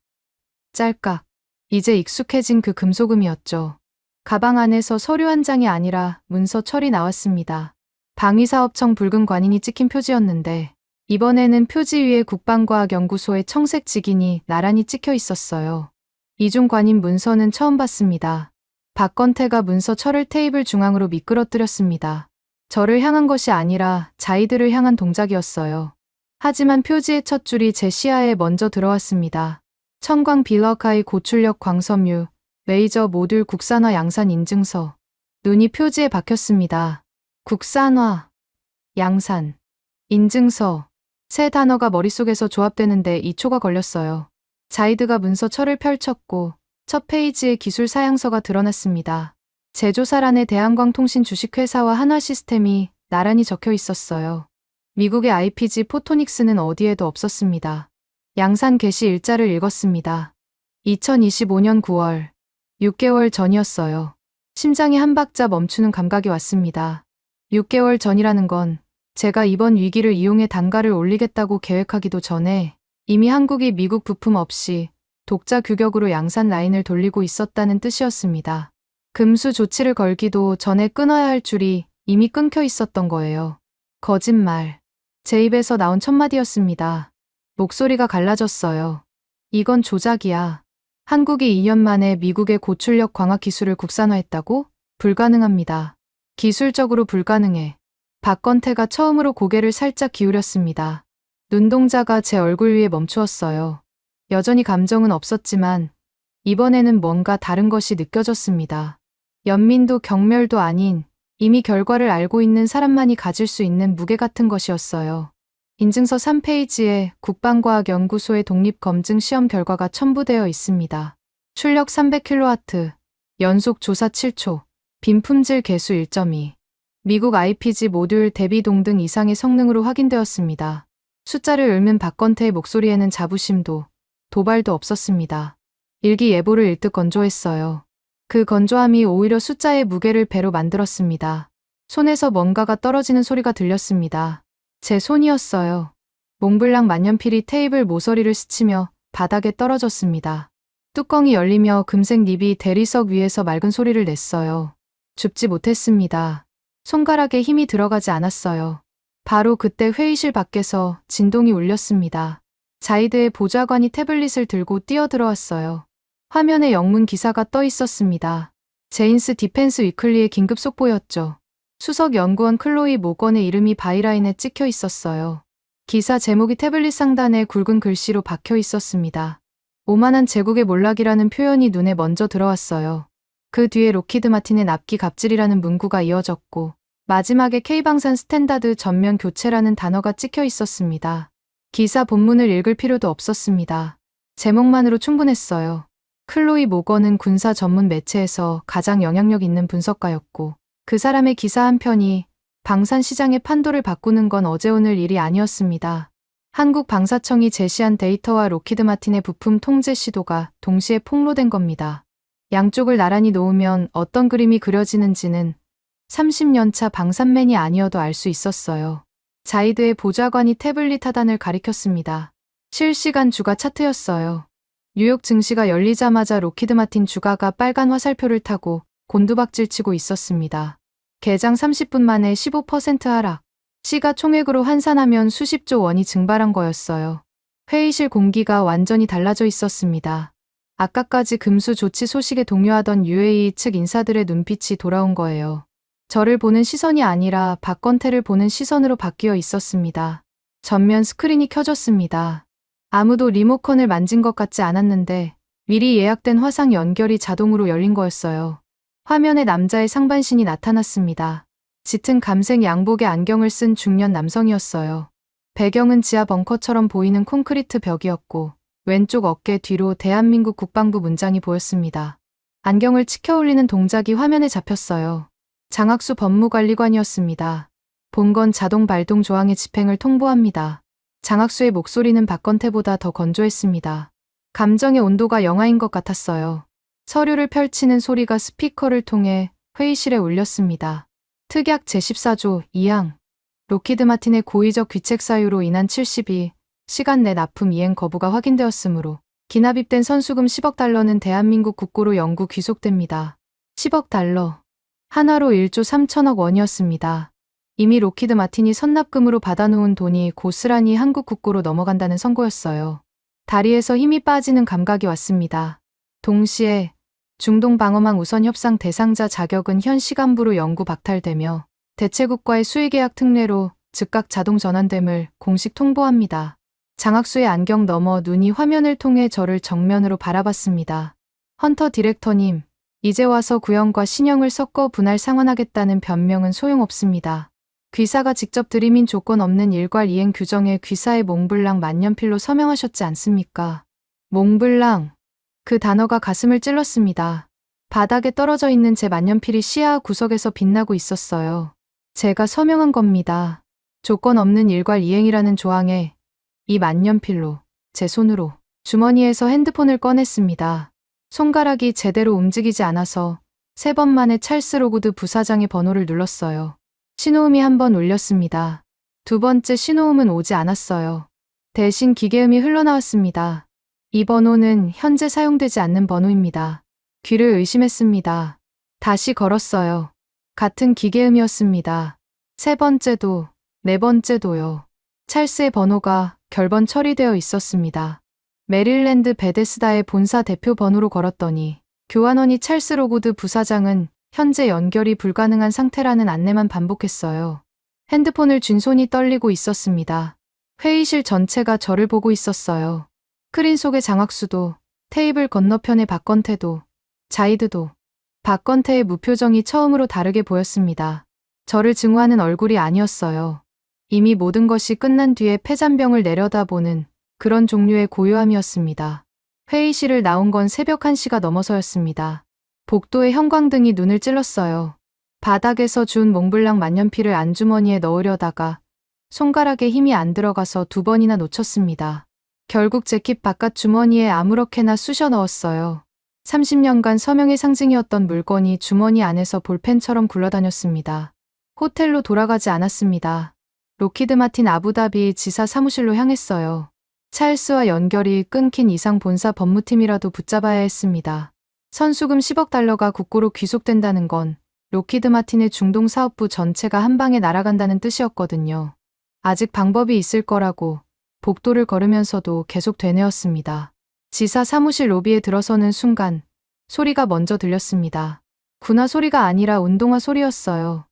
짤깍. 이제 익숙해진 그 금속음이었죠. 가방 안에서 서류 한 장이 아니라 문서 철이 나왔습니다. 방위사업청 붉은 관인이 찍힌 표지였는데 이번에는 표지 위에 국방과학연구소의 청색 직인이 나란히 찍혀 있었어요. 이중 관인 문서는 처음 봤습니다. 박건태가 문서 철을 테이블 중앙으로 미끄러뜨렸습니다. 저를 향한 것이 아니라 자이들을 향한 동작이었어요. 하지만 표지의 첫 줄이 제 시야에 먼저 들어왔습니다. 청광 빌러카이 고출력 광섬유, 레이저 모듈 국산화 양산 인증서. 눈이 표지에 박혔습니다. 국산화, 양산, 인증서. 세 단어가 머릿속에서 조합되는데 2초가 걸렸어요. 자이드가 문서 철을 펼쳤고 첫 페이지에 기술 사양서가 드러났습니다. 제조사란의 대한광통신 주식회사와 한화시스템이 나란히 적혀 있었어요. 미국의 IPG 포토닉스는 어디에도 없었습니다. 양산 개시 일자를 읽었습니다. 2025년 9월, 6개월 전이었어요. 심장이 한 박자 멈추는 감각이 왔습니다. 6개월 전이라는 건 제가 이번 위기를 이용해 단가를 올리겠다고 계획하기도 전에 이미 한국이 미국 부품 없이 독자 규격으로 양산 라인을 돌리고 있었다는 뜻이었습니다. 금수 조치를 걸기도 전에 끊어야 할 줄이 이미 끊겨 있었던 거예요. 거짓말. 제 입에서 나온 첫마디였습니다. 목소리가 갈라졌어요. 이건 조작이야. 한국이 2년 만에 미국의 고출력 광학 기술을 국산화했다고? 불가능합니다. 기술적으로 불가능해. 박건태가 처음으로 고개를 살짝 기울였습니다. 눈동자가 제 얼굴 위에 멈추었어요. 여전히 감정은 없었지만 이번에는 뭔가 다른 것이 느껴졌습니다. 연민도 경멸도 아닌 이미 결과를 알고 있는 사람만이 가질 수 있는 무게 같은 것이었어요. 인증서 3페이지에 국방과학연구소의 독립검증 시험 결과가 첨부되어 있습니다. 출력 300kW, 연속 조사 7초, 빈품질 개수 1.2, 미국 IPG 모듈 대비 동등 이상의 성능으로 확인되었습니다. 숫자를 읊는 박건태의 목소리에는 자부심도 도발도 없었습니다. 일기예보를 읽듯 건조했어요. 그 건조함이 오히려 숫자의 무게를 배로 만들었습니다. 손에서 뭔가가 떨어지는 소리가 들렸습니다. 제 손이었어요. 몽블랑 만년필이 테이블 모서리를 스치며 바닥에 떨어졌습니다. 뚜껑이 열리며 금색 립이 대리석 위에서 맑은 소리를 냈어요. 줍지 못했습니다. 손가락에 힘이 들어가지 않았어요. 바로 그때 회의실 밖에서 진동이 울렸습니다. 자이드의 보좌관이 태블릿을 들고 뛰어들어왔어요. 화면에 영문 기사가 떠 있었습니다. 제인스 디펜스 위클리의 긴급 속보였죠. 수석 연구원 클로이 모건의 이름이 바이라인에 찍혀 있었어요. 기사 제목이 태블릿 상단에 굵은 글씨로 박혀 있었습니다. 오만한 제국의 몰락이라는 표현이 눈에 먼저 들어왔어요. 그 뒤에 로키드 마틴의 납기 갑질이라는 문구가 이어졌고 마지막에 K방산 스탠다드 전면 교체라는 단어가 찍혀 있었습니다. 기사 본문을 읽을 필요도 없었습니다. 제목만으로 충분했어요. 클로이 모건은 군사 전문 매체에서 가장 영향력 있는 분석가였고 그 사람의 기사 한 편이 방산 시장의 판도를 바꾸는 건 어제 오늘 일이 아니었습니다. 한국 방사청이 제시한 데이터와 로키드 마틴의 부품 통제 시도가 동시에 폭로된 겁니다. 양쪽을 나란히 놓으면 어떤 그림이 그려지는지는 30년차 방산맨이 아니어도 알 수 있었어요. 자이드의 보좌관이 태블릿 하단을 가리켰습니다. 실시간 주가 차트였어요. 뉴욕 증시가 열리자마자 로키드 마틴 주가가 빨간 화살표를 타고 곤두박질치고 있었습니다. 개장 30분 만에 15% 하락. 시가총액으로 환산하면 수십조 원이 증발한 거였어요. 회의실 공기가 완전히 달라져 있었습니다. 아까까지 금수 조치 소식에 동요하던 UAE 측 인사들의 눈빛이 돌아온 거예요. 저를 보는 시선이 아니라 박건태를 보는 시선으로 바뀌어 있었습니다. 전면 스크린이 켜졌습니다. 아무도 리모컨을 만진 것 같지 않았는데 미리 예약된 화상 연결이 자동으로 열린 거였어요. 화면에 남자의 상반신이 나타났습니다. 짙은 감색 양복에 안경을 쓴 중년 남성이었어요. 배경은 지하 벙커처럼 보이는 콘크리트 벽이었고 왼쪽 어깨 뒤로 대한민국 국방부 문장이 보였습니다. 안경을 치켜 올리는 동작이 화면에 잡혔어요. 장학수 법무관리관이었습니다. 본건 자동 발동 조항의 집행을 통보합니다. 장학수의 목소리는 박건태보다 더 건조했습니다. 감정의 온도가 영하인 것 같았어요. 서류를 펼치는 소리가 스피커를 통해 회의실에 울렸습니다. 특약 제14조 2항 로키드 마틴의 고의적 귀책 사유로 인한 72시간 내 납품 이행 거부가 확인되었으므로 기납입된 선수금 10억 달러는 대한민국 국고로 영구 귀속됩니다. 10억 달러. 한화로 1조 3천억 원이었습니다. 이미 로키드 마틴이 선납금으로 받아놓은 돈이 고스란히 한국 국고로 넘어간다는 선고였어요. 다리에서 힘이 빠지는 감각이 왔습니다. 동시에 중동 방어망 우선 협상 대상자 자격은 현 시간부로 영구 박탈되며 대체국과의 수의계약 특례로 즉각 자동 전환됨을 공식 통보합니다. 장학수의 안경 너머 눈이 화면을 통해 저를 정면으로 바라봤습니다. 헌터 디렉터님, 이제 와서 구형과 신형을 섞어 분할 상환하겠다는 변명은 소용없습니다. 귀사가 직접 들이민 조건 없는 일괄 이행 규정에 귀사의 몽블랑 만년필로 서명하셨지 않습니까? 몽블랑. 그 단어가 가슴을 찔렀습니다. 바닥에 떨어져 있는 제 만년필이 시야 구석에서 빛나고 있었어요. 제가 서명한 겁니다. 조건 없는 일괄 이행이라는 조항에 이 만년필로 제 손으로 주머니에서 핸드폰을 꺼냈습니다. 손가락이 제대로 움직이지 않아서 3번 만에 찰스 로구드 부사장의 번호를 눌렀어요. 신호음이 한 번 울렸습니다. 두 번째 신호음은 오지 않았어요. 대신 기계음이 흘러나왔습니다. 이 번호는 현재 사용되지 않는 번호입니다. 귀를 의심했습니다. 다시 걸었어요. 같은 기계음이었습니다. 세 번째도, 네 번째도요. 찰스의 번호가 결번 처리되어 있었습니다. 메릴랜드 베데스다의 본사 대표 번호로 걸었더니 교환원이 찰스 로구드 부사장은 현재 연결이 불가능한 상태라는 안내만 반복했어요. 핸드폰을 쥔 손이 떨리고 있었습니다. 회의실 전체가 저를 보고 있었어요. 스크린 속의 장학수도, 테이블 건너편의 박건태도, 자이드도. 박건태의 무표정이 처음으로 다르게 보였습니다. 저를 증오하는 얼굴이 아니었어요. 이미 모든 것이 끝난 뒤에 폐잔병을 내려다보는 그런 종류의 고요함이었습니다. 회의실을 나온 건 새벽 1시가 넘어서였습니다. 복도의 형광등이 눈을 찔렀어요. 바닥에서 준 몽블랑 만년필을 안주머니에 넣으려다가 손가락에 힘이 안 들어가서 2번이나 놓쳤습니다. 결국 재킷 바깥 주머니에 아무렇게나 쑤셔 넣었어요. 30년간 서명의 상징이었던 물건이 주머니 안에서 볼펜처럼 굴러다녔습니다. 호텔로 돌아가지 않았습니다. 로키드 마틴 아부다비 지사 사무실로 향했어요. 찰스와 연결이 끊긴 이상 본사 법무팀이라도 붙잡아야 했습니다. 선수금 10억 달러가 국고로 귀속된다는 건 로키드 마틴의 중동 사업부 전체가 한 방에 날아간다는 뜻이었거든요. 아직 방법이 있을 거라고 복도를 걸으면서도 계속 되뇌었습니다. 지사 사무실 로비에 들어서는 순간 소리가 먼저 들렸습니다. 군화 소리가 아니라 운동화 소리였어요.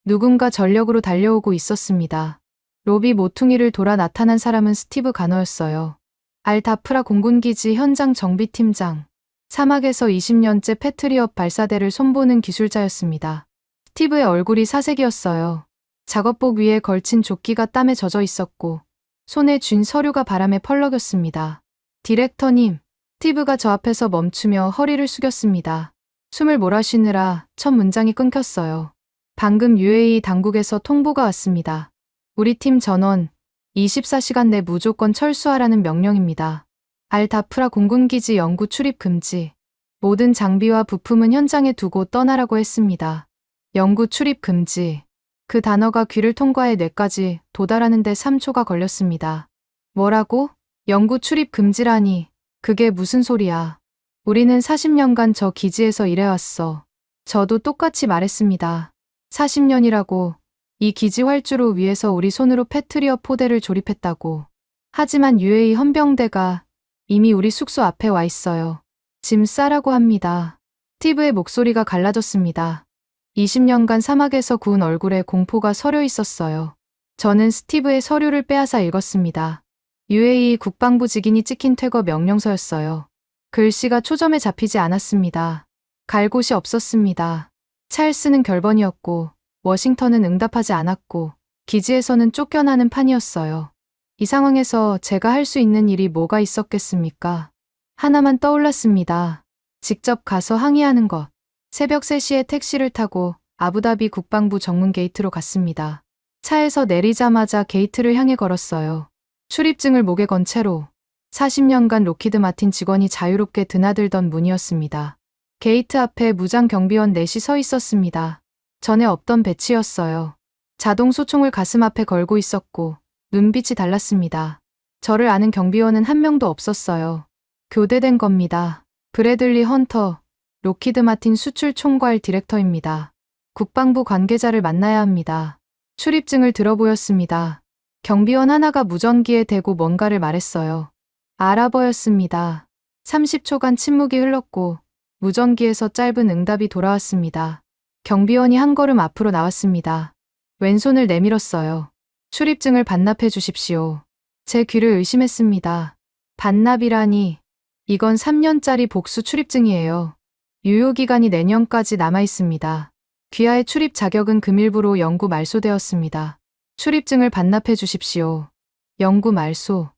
누군가 전력으로 달려오고 있었습니다. 로비 모퉁이를 돌아 나타난 사람은 스티브 가너였어요. 알다프라 공군기지 현장 정비팀장. 사막에서 20년째 패트리엇 발사대를 손보는 기술자였습니다. 스티브의 얼굴이 사색이었어요. 작업복 위에 걸친 조끼가 땀에 젖어 있었고 손에 쥔 서류가 바람에 펄럭였습니다. 디렉터님, 스티브가 저 앞에서 멈추며 허리를 숙였습니다. 숨을 몰아쉬느라 첫 문장이 끊겼어요. 방금 UAE 당국에서 통보가 왔습니다. 우리 팀 전원 24시간 내 무조건 철수하라는 명령입니다. 알다프라 공군기지 영구 출입 금지. 모든 장비와 부품은 현장에 두고 떠나라고 했습니다. 영구 출입 금지. 그 단어가 귀를 통과해 뇌까지 도달하는 데 3초가 걸렸습니다. 뭐라고? 영구 출입 금지라니. 그게 무슨 소리야. 우리는 40년간 저 기지에서 일해왔어. 저도 똑같이 말했습니다. 40년이라고. 이 기지 활주로 위에서 우리 손으로 패트리엇 포대를 조립했다고. 하지만 UAE 헌병대가 이미 우리 숙소 앞에 와 있어요. 짐 싸라고 합니다. 스티브의 목소리가 갈라졌습니다. 20년간 사막에서 구운 얼굴에 공포가 서려 있었어요. 저는 스티브의 서류를 빼앗아 읽었습니다. UAE 국방부 직인이 찍힌 퇴거 명령서였어요. 글씨가 초점에 잡히지 않았습니다. 갈 곳이 없었습니다. 찰스는 결번이었고 워싱턴은 응답하지 않았고 기지에서는 쫓겨나는 판이었어요. 이 상황에서 제가 할 수 있는 일이 뭐가 있었겠습니까? 하나만 떠올랐습니다. 직접 가서 항의하는 것. 새벽 3시에 택시를 타고 아부다비 국방부 정문 게이트로 갔습니다. 차에서 내리자마자 게이트를 향해 걸었어요. 출입증을 목에 건 채로 40년간 로키드 마틴 직원이 자유롭게 드나들던 문이었습니다. 게이트 앞에 무장 경비원 넷이 서 있었습니다. 전에 없던 배치였어요. 자동 소총을 가슴 앞에 걸고 있었고 눈빛이 달랐습니다. 저를 아는 경비원은 한 명도 없었어요. 교대된 겁니다. 브래들리 헌터, 로키드 마틴 수출 총괄 디렉터입니다. 국방부 관계자를 만나야 합니다. 출입증을 들어보였습니다. 경비원 하나가 무전기에 대고 뭔가를 말했어요. 아랍어였습니다. 30초간 침묵이 흘렀고 무전기에서 짧은 응답이 돌아왔습니다. 경비원이 한 걸음 앞으로 나왔습니다. 왼손을 내밀었어요. 출입증을 반납해 주십시오. 제 귀를 의심했습니다. 반납이라니. 이건 3년짜리 복수 출입증이에요. 유효기간이 내년까지 남아 있습니다. 귀하의 출입 자격은 금일부로 영구 말소되었습니다. 출입증을 반납해 주십시오. 영구 말소.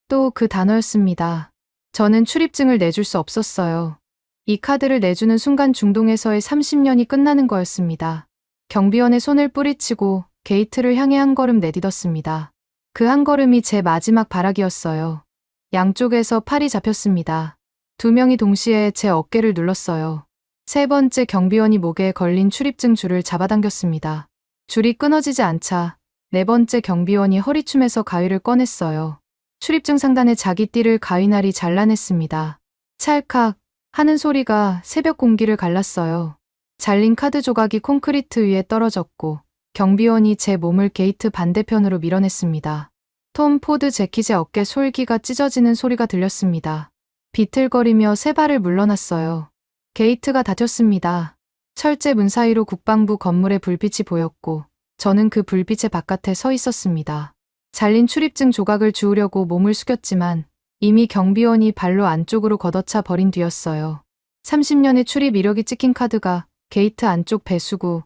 또 그 단어였습니다. 저는 출입증을 내줄 수 없었어요. 이 카드를 내주는 순간 중동에서의 30년이 끝나는 거였습니다. 경비원의 손을 뿌리치고 게이트를 향해 한 걸음 내딛었습니다. 그 한 걸음이 제 마지막 발악이었어요. 양쪽에서 팔이 잡혔습니다. 2명이 동시에 제 어깨를 눌렀어요. 세 번째 경비원이 목에 걸린 출입증 줄을 잡아당겼습니다. 줄이 끊어지지 않자 네 번째 경비원이 허리춤에서 가위를 꺼냈어요. 출입증 상단에 자기 띠를 가위날이 잘라냈습니다. 찰칵 하는 소리가 새벽 공기를 갈랐어요. 잘린 카드 조각이 콘크리트 위에 떨어졌고 경비원이 제 몸을 게이트 반대편으로 밀어냈습니다. 톰 포드 재킷의 어깨 솔기가 찢어지는 소리가 들렸습니다. 비틀거리며 세 발을 물러났어요. 게이트가 닫혔습니다. 철제 문 사이로 국방부 건물의 불빛이 보였고 저는 그 불빛의 바깥에 서 있었습니다. 잘린 출입증 조각을 주우려고 몸을 숙였지만 이미 경비원이 발로 안쪽으로 걷어차 버린 뒤였어요. 30년의 출입 이력이 찍힌 카드가 게이트 안쪽 배수구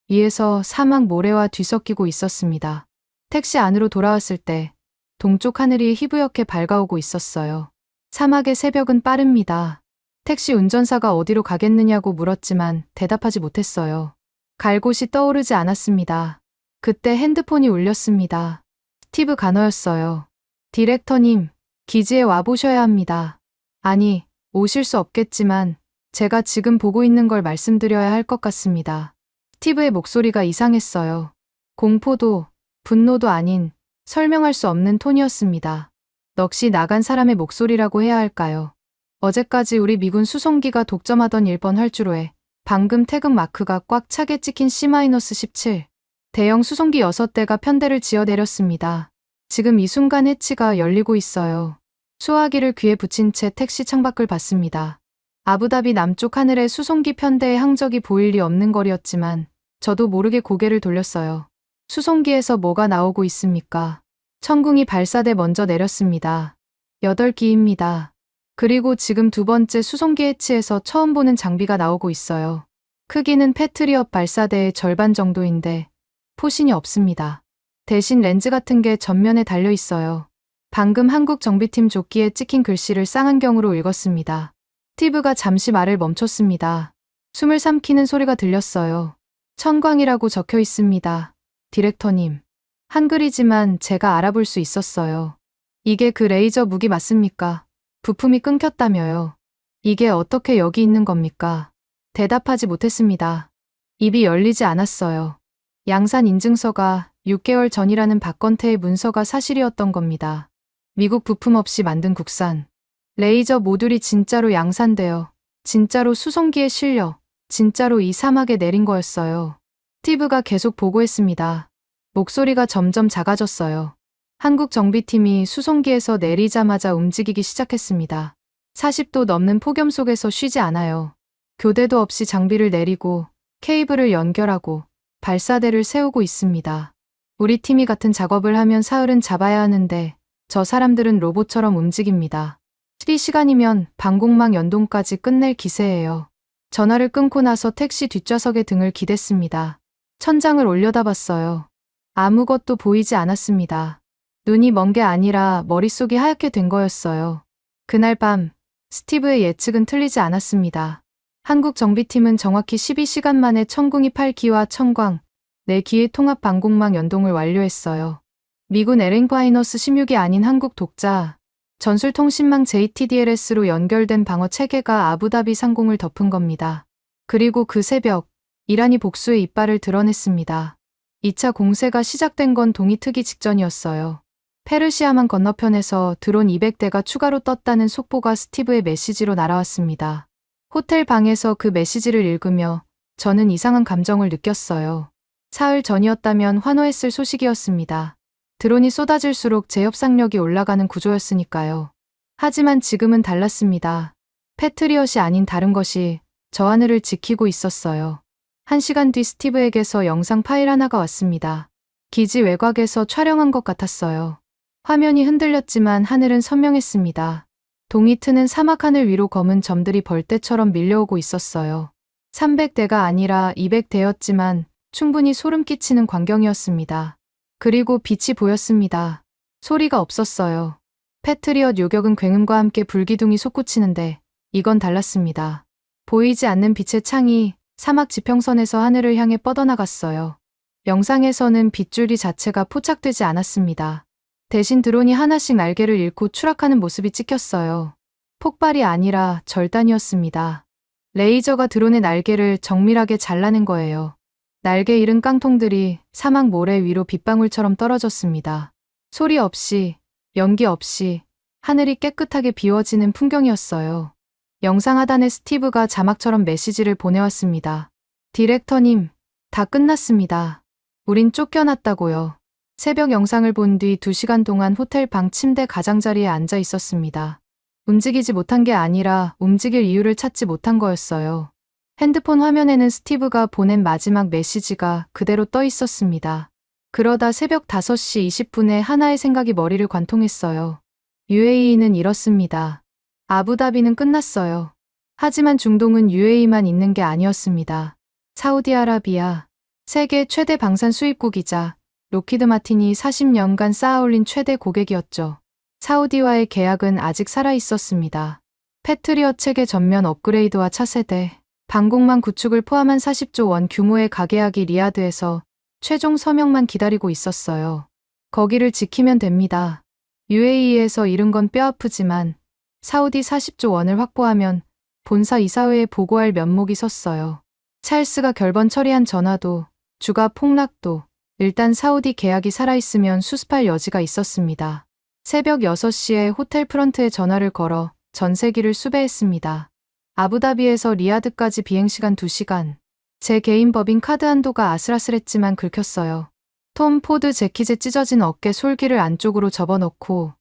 위에서 사막 모래와 뒤섞이고 있었습니다. 택시 안으로 돌아왔을 때 동쪽 하늘이 희부옇게 밝아오고 있었어요. 사막의 새벽은 빠릅니다. 택시 운전사가 어디로 가겠느냐고 물었지만 대답하지 못했어요. 갈 곳이 떠오르지 않았습니다. 그때 핸드폰이 울렸습니다. 스티브 가너였어요. 디렉터님, 기지에 와보셔야 합니다. 아니, 오실 수 없겠지만 제가 지금 보고 있는 걸 말씀드려야 할 것 같습니다. 스티브의 목소리가 이상했어요. 공포도 분노도 아닌 설명할 수 없는 톤이었습니다. 넋이 나간 사람의 목소리라고 해야 할까요? 어제까지 우리 미군 수송기가 독점하던 1번 활주로에 방금 태극 마크가 꽉 차게 찍힌 C-17 대형 수송기 6대가 편대를 지어 내렸습니다. 지금 이 순간 해치가 열리고 있어요. 수화기를 귀에 붙인 채 택시 창밖을 봤습니다. 아부다비 남쪽 하늘에 수송기 편대의 항적이 보일 리 없는 거리였지만 저도 모르게 고개를 돌렸어요. 수송기에서 뭐가 나오고 있습니까? 천궁이 발사대 먼저 내렸습니다. 8기입니다. 그리고 지금 두 번째 수송기 해치에서 처음 보는 장비가 나오고 있어요. 크기는 패트리엇 발사대의 절반 정도인데 포신이 없습니다. 대신 렌즈 같은 게 전면에 달려 있어요. 방금 한국 정비팀 조끼에 찍힌 글씨를 쌍안경으로 읽었습니다. 스티브가 잠시 말을 멈췄습니다. 숨을 삼키는 소리가 들렸어요. 천광이라고 적혀 있습니다. 디렉터님. 한글이지만 제가 알아볼 수 있었어요. 이게 그 레이저 무기 맞습니까? 부품이 끊겼다며요. 이게 어떻게 여기 있는 겁니까? 대답하지 못했습니다. 입이 열리지 않았어요. 양산 인증서가 6개월 전이라는 박건태의 문서가 사실이었던 겁니다. 미국 부품 없이 만든 국산. 레이저 모듈이 진짜로 양산되어 진짜로 수송기에 실려 진짜로 이 사막에 내린 거였어요. 스티브가 계속 보고했습니다. 목소리가 점점 작아졌어요. 한국 정비팀이 수송기에서 내리자마자 움직이기 시작했습니다. 40도 넘는 폭염 속에서 쉬지 않아요. 교대도 없이 장비를 내리고 케이블을 연결하고 발사대를 세우고 있습니다. 우리 팀이 같은 작업을 하면 사흘은 잡아야 하는데 저 사람들은 로봇처럼 움직입니다. 3시간이면 방공망 연동까지 끝낼 기세예요. 전화를 끊고 나서 택시 뒷좌석에 등을 기댔습니다. 천장을 올려다봤어요. 아무것도 보이지 않았습니다. 눈이 먼 게 아니라 머릿속이 하얗게 된 거였어요. 그날 밤 스티브의 예측은 틀리지 않았습니다. 한국 정비팀은 정확히 12시간 만에 천궁이 8기와 천광, 4기의 통합 방공망 연동을 완료했어요. 미군 LN-16이 16이 아닌 한국 독자, 전술통신망 JTDLS로 연결된 방어 체계가 아부다비 상공을 덮은 겁니다. 그리고 그 새벽, 이란이 복수의 이빨을 드러냈습니다. 2차 공세가 시작된 건 동이 트기 직전이었어요. 페르시아만 건너편에서 드론 200대가 추가로 떴다는 속보가 스티브의 메시지로 날아왔습니다. 호텔 방에서 그 메시지를 읽으며 저는 이상한 감정을 느꼈어요. 사흘 전이었다면 환호했을 소식이었습니다. 드론이 쏟아질수록 제 협상력이 올라가는 구조였으니까요. 하지만 지금은 달랐습니다. 패트리엇이 아닌 다른 것이 저 하늘을 지키고 있었어요. 1시간 뒤 스티브에게서 영상 파일 하나가 왔습니다. 기지 외곽에서 촬영한 것 같았어요. 화면이 흔들렸지만 하늘은 선명했습니다. 동이 트는 사막 하늘 위로 검은 점들이 벌떼처럼 밀려오고 있었어요. 300대가 아니라 200대였지만 충분히 소름 끼치는 광경이었습니다. 그리고 빛이 보였습니다. 소리가 없었어요. 패트리엇 요격은 굉음과 함께 불기둥이 솟구치는데 이건 달랐습니다. 보이지 않는 빛의 창이 사막 지평선에서 하늘을 향해 뻗어나갔어요. 영상에서는 빗줄기 자체가 포착되지 않았습니다. 대신 드론이 하나씩 날개를 잃고 추락하는 모습이 찍혔어요. 폭발이 아니라 절단이었습니다. 레이저가 드론의 날개를 정밀하게 잘라낸 거예요. 날개 잃은 깡통들이 사막 모래 위로 빗방울처럼 떨어졌습니다. 소리 없이, 연기 없이 하늘이 깨끗하게 비워지는 풍경이었어요. 영상 하단에 스티브가 자막처럼 메시지를 보내왔습니다. 디렉터님, 다 끝났습니다. 우린 쫓겨났다고요. 새벽 영상을 본 뒤 2시간 동안 호텔 방 침대 가장자리에 앉아 있었습니다. 움직이지 못한 게 아니라 움직일 이유를 찾지 못한 거였어요. 핸드폰 화면에는 스티브가 보낸 마지막 메시지가 그대로 떠 있었습니다. 그러다 새벽 5시 20분에 하나의 생각이 머리를 관통했어요. UAE는 이렇습니다. 아부다비는 끝났어요. 하지만 중동은 UAE만 있는 게 아니었습니다. 사우디아라비아, 세계 최대 방산 수입국이자 로키드 마틴이 40년간 쌓아올린 최대 고객이었죠. 사우디와의 계약은 아직 살아있었습니다. 패트리엇 체계 전면 업그레이드와 차세대, 방공망 구축을 포함한 40조 원 규모의 가계약이 리야드에서 최종 서명만 기다리고 있었어요. 거기를 지키면 됩니다. UAE에서 잃은 건 뼈아프지만 사우디 40조 원을 확보하면 본사 이사회에 보고할 면목이 섰어요. 찰스가 결번 처리한 전화도, 주가 폭락도, 일단 사우디 계약이 살아있으면 수습할 여지가 있었습니다. 새벽 6시에 호텔 프런트에 전화를 걸어 전세기를 수배했습니다. 아부다비에서 리야드까지 비행시간 2시간. 제 개인 법인 카드 한도가 아슬아슬했지만 긁혔어요. 톰 포드 재킷에 찢어진 어깨 솔기를 안쪽으로 접어넣고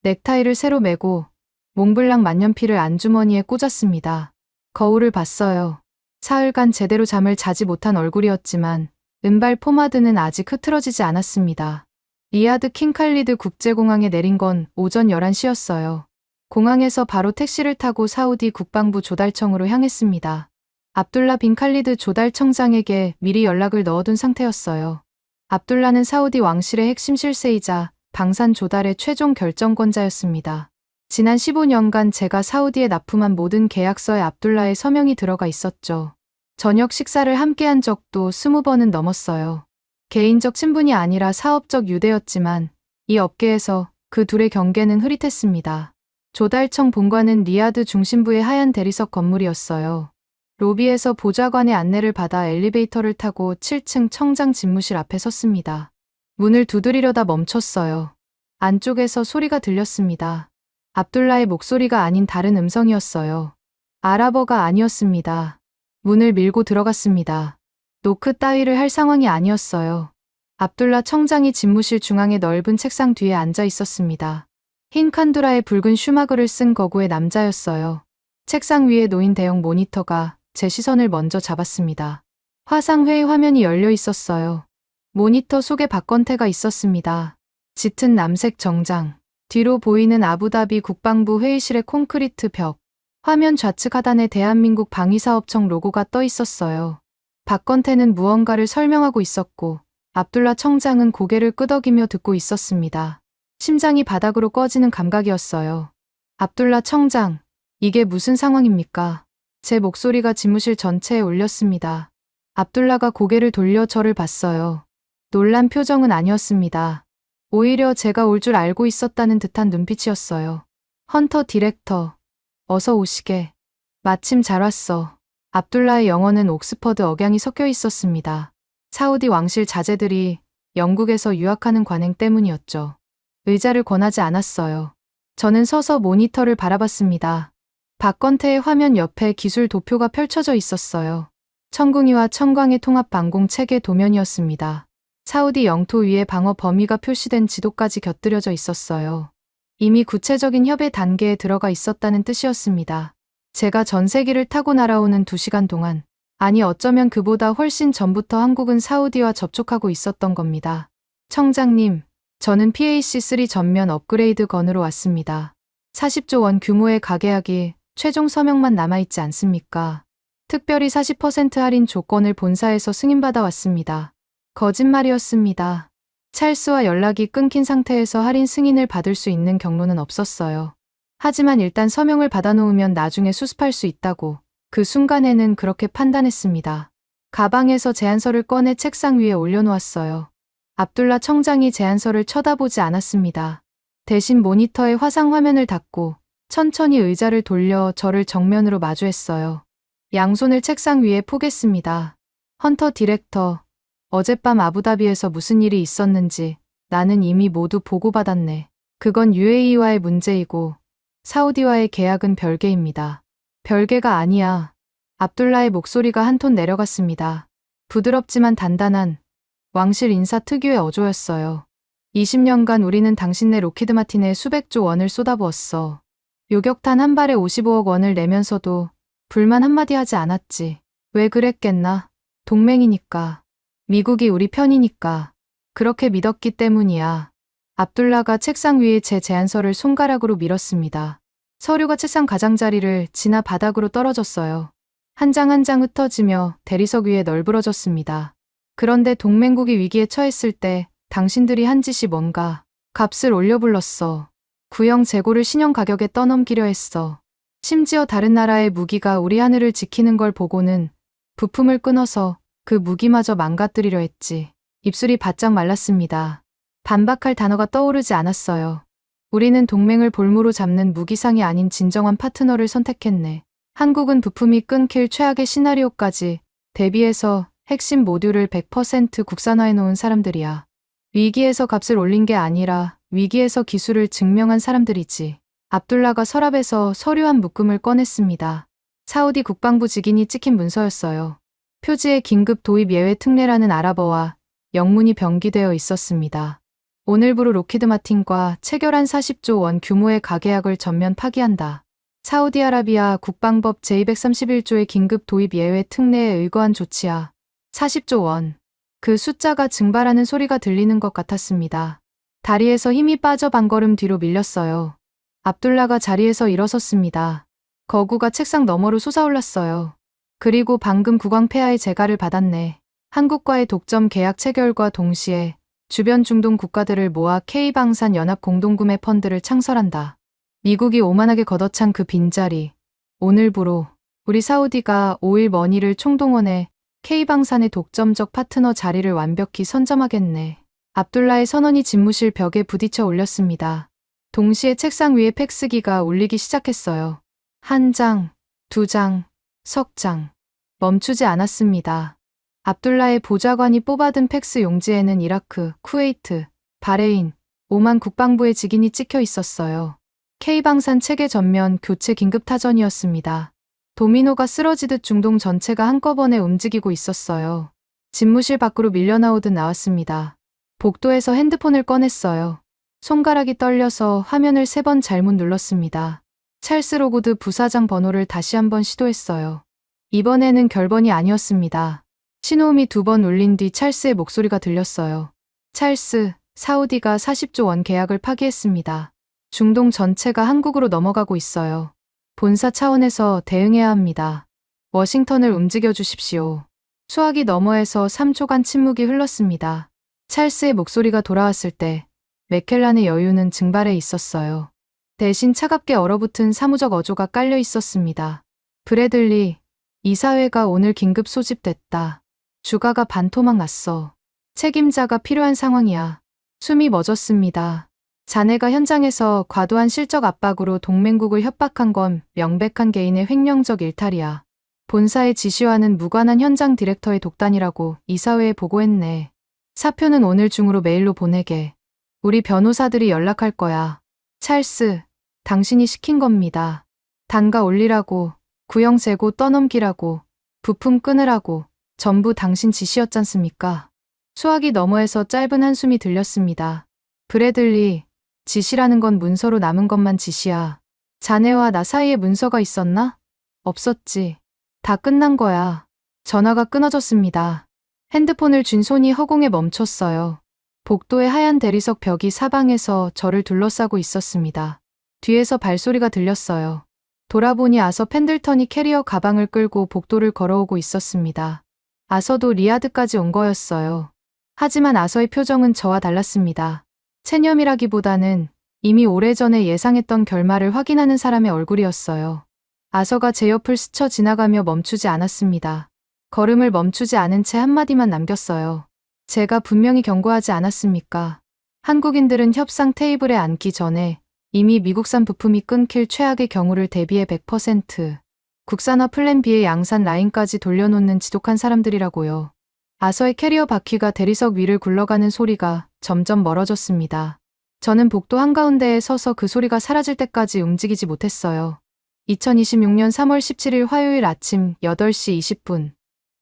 넥타이를 새로 매고 몽블랑 만년필을 안주머니에 꽂았습니다. 거울을 봤어요. 사흘간 제대로 잠을 자지 못한 얼굴이었지만 은발 포마드는 아직 흐트러지지 않았습니다. 리야드 킹칼리드 국제공항에 내린 건 오전 11시였어요. 공항에서 바로 택시를 타고 사우디 국방부 조달청으로 향했습니다. 압둘라 빈 칼리드 조달청장에게 미리 연락을 넣어둔 상태였어요. 압둘라는 사우디 왕실의 핵심 실세이자 방산 조달의 최종 결정권자였습니다. 지난 15년간 제가 사우디에 납품한 모든 계약서에 압둘라의 서명이 들어가 있었죠. 저녁 식사를 함께한 적도 20번은 넘었어요. 개인적 친분이 아니라 사업적 유대였지만 이 업계에서 그 둘의 경계는 흐릿했습니다. 조달청 본관은 리야드 중심부의 하얀 대리석 건물이었어요. 로비에서 보좌관의 안내를 받아 엘리베이터를 타고 7층 청장 집무실 앞에 섰습니다. 문을 두드리려다 멈췄어요. 안쪽에서 소리가 들렸습니다. 압둘라의 목소리가 아닌 다른 음성이었어요. 아랍어가 아니었습니다. 문을 밀고 들어갔습니다. 노크 따위를 할 상황이 아니었어요. 압둘라 청장이 집무실 중앙의 넓은 책상 뒤에 앉아 있었습니다. 흰 칸두라에 붉은 슈마그를 쓴 거구의 남자였어요. 책상 위에 놓인 대형 모니터가 제 시선을 먼저 잡았습니다. 화상회의 화면이 열려 있었어요. 모니터 속에 박건태가 있었습니다. 짙은 남색 정장, 뒤로 보이는 아부다비 국방부 회의실의 콘크리트 벽. 화면 좌측 하단에 대한민국 방위사업청 로고가 떠 있었어요. 박건태는 무언가를 설명하고 있었고 압둘라 청장은 고개를 끄덕이며 듣고 있었습니다. 심장이 바닥으로 꺼지는 감각이었어요. 압둘라 청장, 이게 무슨 상황입니까? 제 목소리가 집무실 전체에 울렸습니다. 압둘라가 고개를 돌려 저를 봤어요. 놀란 표정은 아니었습니다. 오히려 제가 올 줄 알고 있었다는 듯한 눈빛이었어요. 헌터 디렉터, 어서 오시게. 마침 잘 왔어. 압둘라의 영어는 옥스퍼드 억양이 섞여 있었습니다. 사우디 왕실 자제들이 영국에서 유학하는 관행 때문이었죠. 의자를 권하지 않았어요. 저는 서서 모니터를 바라봤습니다. 박건태의 화면 옆에 기술 도표가 펼쳐져 있었어요. 천궁이와 천광의 통합 방공 체계 도면이었습니다. 사우디 영토 위에 방어 범위가 표시된 지도까지 곁들여져 있었어요. 이미 구체적인 협의 단계에 들어가 있었다는 뜻이었습니다. 제가 전세기를 타고 날아오는 2시간 동안, 아니 어쩌면 그보다 훨씬 전부터 한국은 사우디와 접촉하고 있었던 겁니다. 청장님, 저는 PAC3 전면 업그레이드 건으로 왔습니다. 40조 원 규모의 가계약이 최종 서명만 남아있지 않습니까? 특별히 40% 할인 조건을 본사에서 승인받아 왔습니다. 거짓말이었습니다. 찰스와 연락이 끊긴 상태에서 할인 승인을 받을 수 있는 경로는 없었어요. 하지만 일단 서명을 받아놓으면 나중에 수습할 수 있다고 그 순간에는 그렇게 판단했습니다. 가방에서 제안서를 꺼내 책상 위에 올려놓았어요. 압둘라 청장이 제안서를 쳐다보지 않았습니다. 대신 모니터의 화상 화면을 닫고 천천히 의자를 돌려 저를 정면으로 마주했어요. 양손을 책상 위에 포겠습니다. 헌터 디렉터, 어젯밤 아부다비에서 무슨 일이 있었는지 나는 이미 모두 보고받았네. 그건 UAE와의 문제이고 사우디와의 계약은 별개입니다. 별개가 아니야. 압둘라의 목소리가 한 톤 내려갔습니다. 부드럽지만 단단한 왕실 인사 특유의 어조였어요. 20년간 우리는 당신네 로키드 마틴에 수백조 원을 쏟아부었어. 요격탄 한 발에 55억 원을 내면서도 불만 한마디 하지 않았지. 왜 그랬겠나? 동맹이니까. 미국이 우리 편이니까. 그렇게 믿었기 때문이야. 압둘라가 책상 위에 제 제안서를 손가락으로 밀었습니다. 서류가 책상 가장자리를 지나 바닥으로 떨어졌어요. 한 장 한 장 흩어지며 대리석 위에 널브러졌습니다. 그런데 동맹국이 위기에 처했을 때 당신들이 한 짓이 뭔가. 값을 올려 불렀어. 구형 재고를 신형 가격에 떠넘기려 했어. 심지어 다른 나라의 무기가 우리 하늘을 지키는 걸 보고는 부품을 끊어서 그 무기마저 망가뜨리려 했지. 입술이 바짝 말랐습니다. 반박할 단어가 떠오르지 않았어요. 우리는 동맹을 볼모로 잡는 무기상이 아닌 진정한 파트너를 선택했네. 한국은 부품이 끊길 최악의 시나리오까지 대비해서 핵심 모듈을 100% 국산화해 놓은 사람들이야. 위기에서 값을 올린 게 아니라 위기에서 기술을 증명한 사람들이지. 압둘라가 서랍에서 서류 한 묶음을 꺼냈습니다. 사우디 국방부 직인이 찍힌 문서였어요. 표지에 긴급 도입 예외 특례라는 아랍어와 영문이 병기되어 있었습니다. 오늘부로 로키드 마틴과 체결한 40조 원 규모의 가계약을 전면 파기한다. 사우디아라비아 국방법 제231조의 긴급 도입 예외 특례에 의거한 조치야. 40조 원. 그 숫자가 증발하는 소리가 들리는 것 같았습니다. 다리에서 힘이 빠져 반걸음 뒤로 밀렸어요. 압둘라가 자리에서 일어섰습니다. 거구가 책상 너머로 솟아올랐어요. 그리고 방금 국왕 폐하의 재가를 받았네. 한국과의 독점 계약 체결과 동시에 주변 중동 국가들을 모아 K방산 연합 공동구매 펀드를 창설한다. 미국이 오만하게 걷어찬 그 빈자리. 오늘부로 우리 사우디가 오일 머니를 총동원해 K방산의 독점적 파트너 자리를 완벽히 선점하겠네. 압둘라의 선언이 집무실 벽에 부딪혀 올렸습니다. 동시에 책상 위에 팩스기가 울리기 시작했어요. 한 장, 두 장, 석 장. 멈추지 않았습니다. 압둘라의 보좌관이 뽑아든 팩스 용지에는 이라크, 쿠웨이트, 바레인, 오만 국방부의 직인이 찍혀 있었어요. K방산 체계 전면 교체 긴급타전이었습니다. 도미노가 쓰러지듯 중동 전체가 한꺼번에 움직이고 있었어요. 집무실 밖으로 밀려나오듯 나왔습니다. 복도에서 핸드폰을 꺼냈어요. 손가락이 떨려서 화면을 3번 잘못 눌렀습니다. 찰스 로구드 부사장 번호를 다시 한번 시도했어요. 이번에는 결번이 아니었습니다. 신호음이 2번 울린 뒤 찰스의 목소리가 들렸어요. 찰스, 사우디가 40조 원 계약을 파기했습니다. 중동 전체가 한국으로 넘어가고 있어요. 본사 차원에서 대응해야 합니다. 워싱턴을 움직여 주십시오. 수화기 너머에서 3초간 침묵이 흘렀습니다. 찰스의 목소리가 돌아왔을 때 맥켈란의 여유는 증발해 있었어요. 대신 차갑게 얼어붙은 사무적 어조가 깔려 있었습니다. 브래들리, 이사회가 오늘 긴급 소집됐다. 주가가 반토막 났어. 책임자가 필요한 상황이야. 숨이 멎었습니다. 자네가 현장에서 과도한 실적 압박으로 동맹국을 협박한 건 명백한 개인의 횡령적 일탈이야. 본사의 지시와는 무관한 현장 디렉터의 독단이라고 이사회에 보고했네. 사표는 오늘 중으로 메일로 보내게. 우리 변호사들이 연락할 거야. 찰스, 당신이 시킨 겁니다. 단가 올리라고, 구형 재고 떠넘기라고, 부품 끊으라고, 전부 당신 지시였잖습니까? 수화기 너머에서 짧은 한숨이 들렸습니다. 브래들리, 지시라는 건 문서로 남은 것만 지시야. 자네와 나 사이에 문서가 있었나? 없었지. 다 끝난 거야. 전화가 끊어졌습니다. 핸드폰을 쥔 손이 허공에 멈췄어요. 복도의 하얀 대리석 벽이 사방에서 저를 둘러싸고 있었습니다. 뒤에서 발소리가 들렸어요. 돌아보니 아서 펜들턴이 캐리어 가방을 끌고 복도를 걸어오고 있었습니다. 아서도 리야드까지 온 거였어요. 하지만 아서의 표정은 저와 달랐습니다. 체념이라기보다는 이미 오래전에 예상했던 결말을 확인하는 사람의 얼굴이었어요. 아서가 제 옆을 스쳐 지나가며 멈추지 않았습니다. 걸음을 멈추지 않은 채 한마디만 남겼어요. 제가 분명히 경고하지 않았습니까? 한국인들은 협상 테이블에 앉기 전에 이미 미국산 부품이 끊길 최악의 경우를 대비해 100% 국산화 플랜 B의 양산 라인까지 돌려놓는 지독한 사람들이라고요. 아서의 캐리어 바퀴가 대리석 위를 굴러가는 소리가 점점 멀어졌습니다. 저는 복도 한가운데에 서서 그 소리가 사라질 때까지 움직이지 못했어요. 2026년 3월 17일 화요일 아침 8시 20분.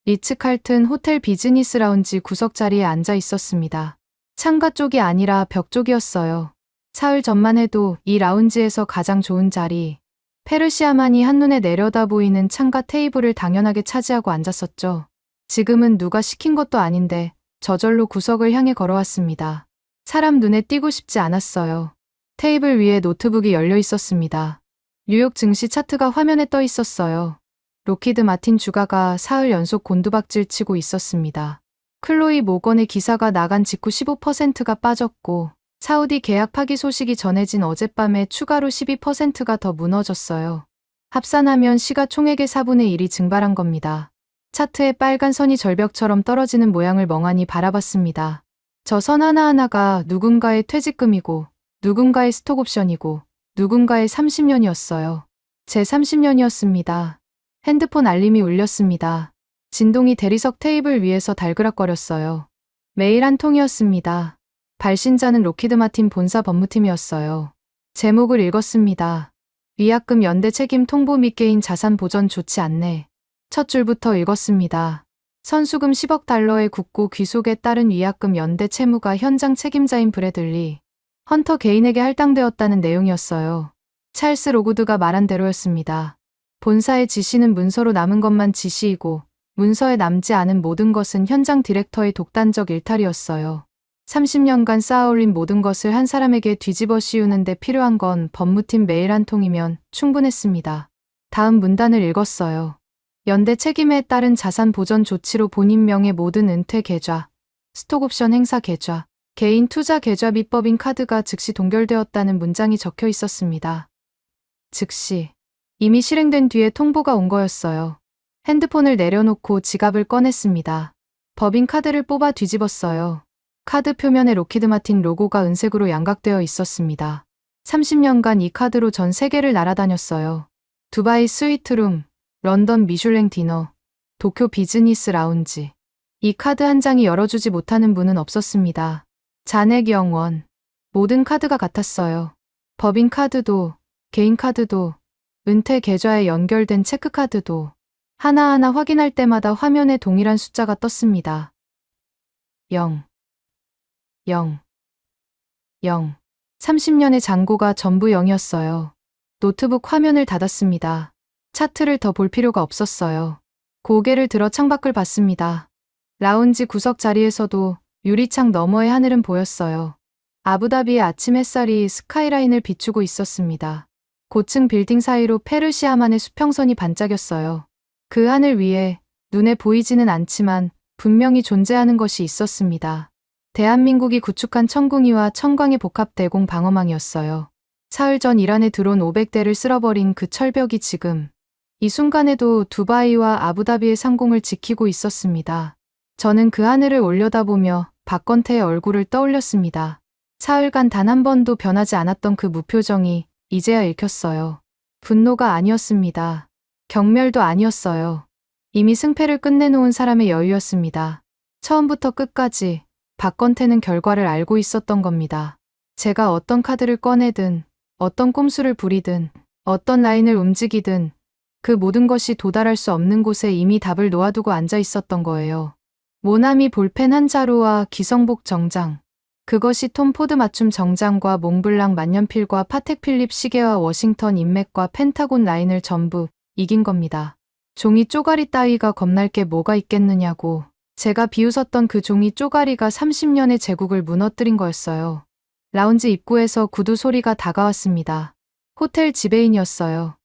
리츠칼튼 호텔 비즈니스 라운지 구석 자리에 앉아 있었습니다. 창가 쪽이 아니라 벽 쪽이었어요. 사흘 전만 해도 이 라운지에서 가장 좋은 자리. 페르시아만이 한눈에 내려다 보이는 창가 테이블을 당연하게 차지하고 앉았었죠. 지금은 누가 시킨 것도 아닌데 저절로 구석을 향해 걸어왔습니다. 사람 눈에 띄고 싶지 않았어요. 테이블 위에 노트북이 열려 있었습니다. 뉴욕 증시 차트가 화면에 떠 있었어요. 로키드 마틴 주가가 사흘 연속 곤두박질 치고 있었습니다. 클로이 모건의 기사가 나간 직후 15%가 빠졌고 사우디 계약 파기 소식이 전해진 어젯밤에 추가로 12%가 더 무너졌어요. 합산하면 시가총액의 4분의 1이 증발한 겁니다. 차트의 빨간 선이 절벽처럼 떨어지는 모양을 멍하니 바라봤습니다. 저 선 하나하나가 누군가의 퇴직금이고 누군가의 스톡옵션이고 누군가의 30년이었어요. 제 30년이었습니다. 핸드폰 알림이 울렸습니다. 진동이 대리석 테이블 위에서 달그락거렸어요. 메일 한 통이었습니다. 발신자는 로키드 마틴 본사 법무팀이었어요. 제목을 읽었습니다. 위약금 연대 책임 통보 및 개인 자산 보전 좋지 않네. 첫 줄부터 읽었습니다. 선수금 10억 달러의 국고 귀속에 따른 위약금 연대 채무가 현장 책임자인 브래들리 헌터 개인에게 할당되었다는 내용이었어요. 찰스 로구드가 말한 대로였습니다. 본사의 지시는 문서로 남은 것만 지시이고 문서에 남지 않은 모든 것은 현장 디렉터의 독단적 일탈이었어요. 30년간 쌓아올린 모든 것을 한 사람에게 뒤집어 씌우는 데 필요한 건 법무팀 메일 한 통이면 충분했습니다. 다음 문단을 읽었어요. 연대 책임에 따른 자산 보전 조치로 본인 명의 모든 은퇴 계좌, 스톡옵션 행사 계좌, 개인 투자 계좌 및 법인 카드가 즉시 동결되었다는 문장이 적혀 있었습니다. 즉시. 이미 실행된 뒤에 통보가 온 거였어요. 핸드폰을 내려놓고 지갑을 꺼냈습니다. 법인 카드를 뽑아 뒤집었어요. 카드 표면에 로키드 마틴 로고가 은색으로 양각되어 있었습니다. 30년간 이 카드로 전 세계를 날아다녔어요. 두바이 스위트룸, 런던 미슐랭 디너, 도쿄 비즈니스 라운지. 이 카드 한 장이 열어주지 못하는 분은 없었습니다. 잔액 영원. 모든 카드가 같았어요. 법인 카드도, 개인 카드도, 은퇴 계좌에 연결된 체크카드도 하나하나 확인할 때마다 화면에 동일한 숫자가 떴습니다. 0, 0, 0. 30년의 잔고가 전부 0이었어요. 노트북 화면을 닫았습니다. 차트를 더 볼 필요가 없었어요. 고개를 들어 창밖을 봤습니다. 라운지 구석 자리에서도 유리창 너머의 하늘은 보였어요. 아부다비의 아침 햇살이 스카이라인을 비추고 있었습니다. 고층 빌딩 사이로 페르시아만의 수평선이 반짝였어요. 그 하늘 위에 눈에 보이지는 않지만 분명히 존재하는 것이 있었습니다. 대한민국이 구축한 천궁이와 천광의 복합 대공 방어망이었어요. 사흘 전 이란에 들어온 500대를 쓸어버린 그 철벽이 지금 이 순간에도 두바이와 아부다비의 상공을 지키고 있었습니다. 저는 그 하늘을 올려다보며 박건태의 얼굴을 떠올렸습니다. 사흘간 단 한 번도 변하지 않았던 그 무표정이 이제야 읽혔어요. 분노가 아니었습니다. 경멸도 아니었어요. 이미 승패를 끝내놓은 사람의 여유였습니다. 처음부터 끝까지 박건태는 결과를 알고 있었던 겁니다. 제가 어떤 카드를 꺼내든, 어떤 꼼수를 부리든, 어떤 라인을 움직이든 그 모든 것이 도달할 수 없는 곳에 이미 답을 놓아두고 앉아 있었던 거예요. 모나미 볼펜 한 자루와 기성복 정장. 그것이 톰 포드 맞춤 정장과 몽블랑 만년필과 파텍 필립 시계와 워싱턴 인맥과 펜타곤 라인을 전부 이긴 겁니다. 종이 쪼가리 따위가 겁날 게 뭐가 있겠느냐고. 제가 비웃었던 그 종이 쪼가리가 30년의 제국을 무너뜨린 거였어요. 라운지 입구에서 구두 소리가 다가왔습니다. 호텔 지배인이었어요.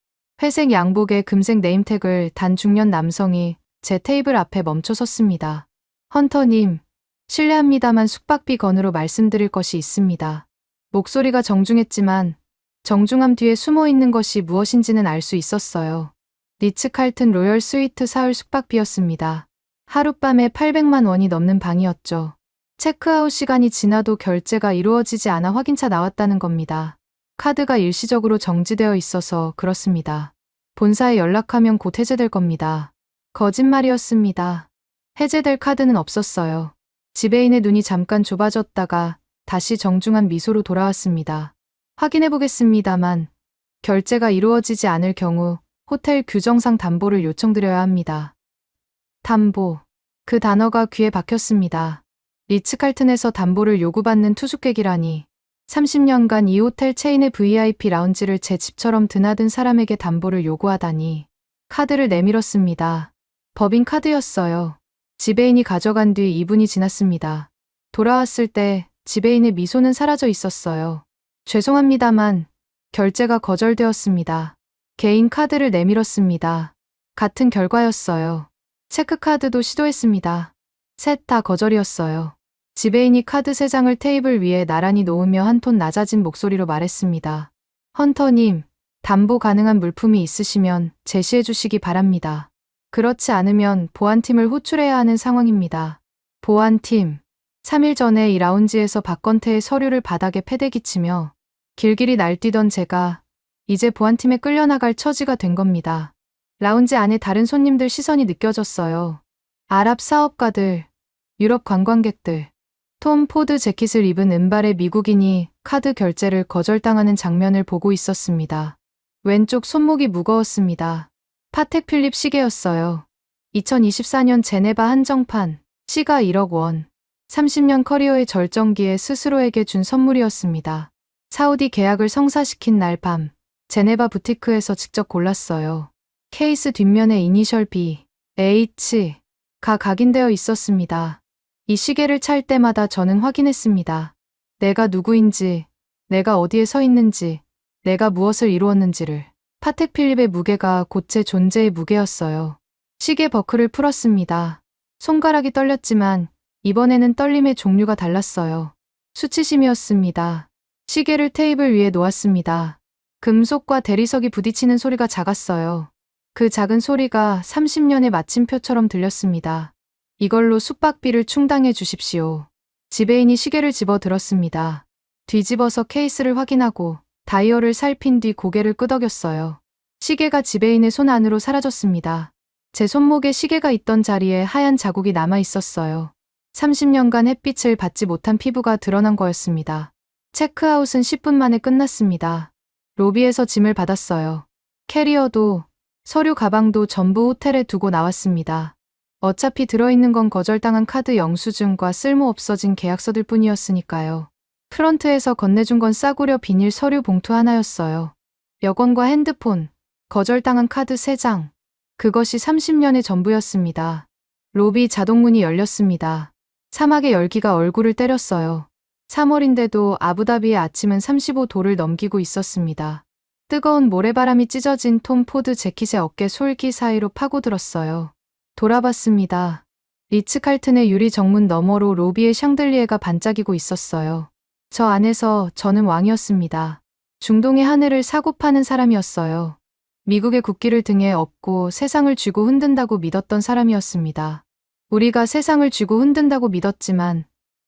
회색 양복에 금색 네임택을 단 중년 남성이 제 테이블 앞에 멈춰 섰습니다. 헌터님, 실례합니다만 숙박비 건으로 말씀드릴 것이 있습니다. 목소리가 정중했지만 정중함 뒤에 숨어 있는 것이 무엇인지는 알 수 있었어요. 리츠 칼튼 로열 스위트 사흘 숙박비였습니다. 하룻밤에 800만 원이 넘는 방이었죠. 체크아웃 시간이 지나도 결제가 이루어지지 않아 확인차 나왔다는 겁니다. 카드가 일시적으로 정지되어 있어서 그렇습니다. 본사에 연락하면 곧 해제될 겁니다. 거짓말이었습니다. 해제될 카드는 없었어요. 지배인의 눈이 잠깐 좁아졌다가 다시 정중한 미소로 돌아왔습니다. 확인해보겠습니다만 결제가 이루어지지 않을 경우 호텔 규정상 담보를 요청드려야 합니다. 담보. 그 단어가 귀에 박혔습니다. 리츠칼튼에서 담보를 요구받는 투숙객이라니. 30년간 이 호텔 체인의 VIP 라운지를 제 집처럼 드나든 사람에게 담보를 요구하다니. 카드를 내밀었습니다. 법인 카드였어요. 지배인이 가져간 뒤 2분이 지났습니다. 돌아왔을 때 지배인의 미소는 사라져 있었어요. 죄송합니다만 결제가 거절되었습니다. 개인 카드를 내밀었습니다. 같은 결과였어요. 체크카드도 시도했습니다. 셋 다 거절이었어요. 지배인이 카드 3장을 테이블 위에 나란히 놓으며 한 톤 낮아진 목소리로 말했습니다. 헌터님, 담보 가능한 물품이 있으시면 제시해 주시기 바랍니다. 그렇지 않으면 보안팀을 호출해야 하는 상황입니다. 보안팀. 3일 전에 이 라운지에서 박건태의 서류를 바닥에 패대기치며 길길이 날뛰던 제가 이제 보안팀에 끌려나갈 처지가 된 겁니다. 라운지 안에 다른 손님들 시선이 느껴졌어요. 아랍 사업가들, 유럽 관광객들, 톰 포드 재킷을 입은 은발의 미국인이 카드 결제를 거절당하는 장면을 보고 있었습니다. 왼쪽 손목이 무거웠습니다. 파텍 필립 시계였어요. 2024년 제네바 한정판, 시가 1억 원. 30년 커리어의 절정기에 스스로에게 준 선물이었습니다. 사우디 계약을 성사시킨 날 밤, 제네바 부티크에서 직접 골랐어요. 케이스 뒷면에 이니셜 B, H가 각인되어 있었습니다. 이 시계를 찰 때마다 저는 확인했습니다. 내가 누구인지, 내가 어디에 서 있는지, 내가 무엇을 이루었는지를. 파텍 필립의 무게가 곧 제 존재의 무게였어요. 시계 버클을 풀었습니다. 손가락이 떨렸지만 이번에는 떨림의 종류가 달랐어요. 수치심이었습니다. 시계를 테이블 위에 놓았습니다. 금속과 대리석이 부딪히는 소리가 작았어요. 그 작은 소리가 30년의 마침표처럼 들렸습니다. 이걸로 숙박비를 충당해 주십시오. 지배인이 시계를 집어 들었습니다. 뒤집어서 케이스를 확인하고 다이얼을 살핀 뒤 고개를 끄덕였어요. 시계가 지배인의 손 안으로 사라졌습니다. 제 손목에 시계가 있던 자리에 하얀 자국이 남아 있었어요. 30년간 햇빛을 받지 못한 피부가 드러난 거였습니다. 체크아웃은 10분 만에 끝났습니다. 로비에서 짐을 받았어요. 캐리어도, 서류 가방도 전부 호텔에 두고 나왔습니다. 어차피 들어있는 건 거절당한 카드 영수증과 쓸모없어진 계약서들 뿐이었으니까요. 프런트에서 건네준 건 싸구려 비닐 서류 봉투 하나였어요. 여권과 핸드폰, 거절당한 카드 3장. 그것이 30년의 전부였습니다. 로비 자동문이 열렸습니다. 사막의 열기가 얼굴을 때렸어요. 3월인데도 아부다비의 아침은 35도를 넘기고 있었습니다. 뜨거운 모래바람이 찢어진 톰 포드 재킷의 어깨 솔기 사이로 파고들었어요. 돌아봤습니다. 리츠칼튼의 유리 정문 너머로 로비의 샹들리에가 반짝이고 있었어요. 저 안에서 저는 왕이었습니다. 중동의 하늘을 사고 파는 사람이었어요. 미국의 국기를 등에 업고 세상을 쥐고 흔든다고 믿었던 사람이었습니다. 우리가 세상을 쥐고 흔든다고 믿었지만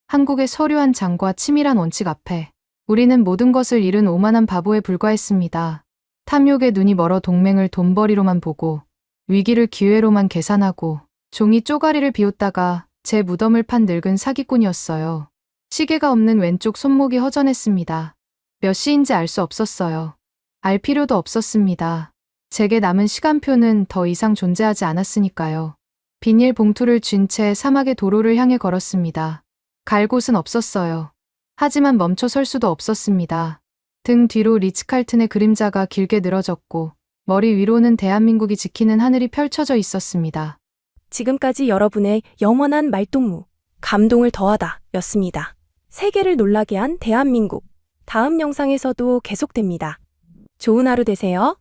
한국의 서류한 장과 치밀한 원칙 앞에 우리는 모든 것을 잃은 오만한 바보에 불과했습니다. 탐욕의 눈이 멀어 동맹을 돈벌이로만 보고 위기를 기회로만 계산하고 종이 쪼가리를 비웃다가 제 무덤을 판 늙은 사기꾼이었어요. 시계가 없는 왼쪽 손목이 허전했습니다. 몇 시인지 알 수 없었어요. 알 필요도 없었습니다. 제게 남은 시간표는 더 이상 존재하지 않았으니까요. 비닐 봉투를 쥔 채 사막의 도로를 향해 걸었습니다. 갈 곳은 없었어요. 하지만 멈춰 설 수도 없었습니다. 등 뒤로 리츠칼튼의 그림자가 길게 늘어졌고 머리 위로는 대한민국이 지키는 하늘이 펼쳐져 있었습니다. 지금까지 여러분의 영원한 말동무, 감동을 더하다 였습니다. 세계를 놀라게 한 대한민국. 다음 영상에서도 계속됩니다. 좋은 하루 되세요.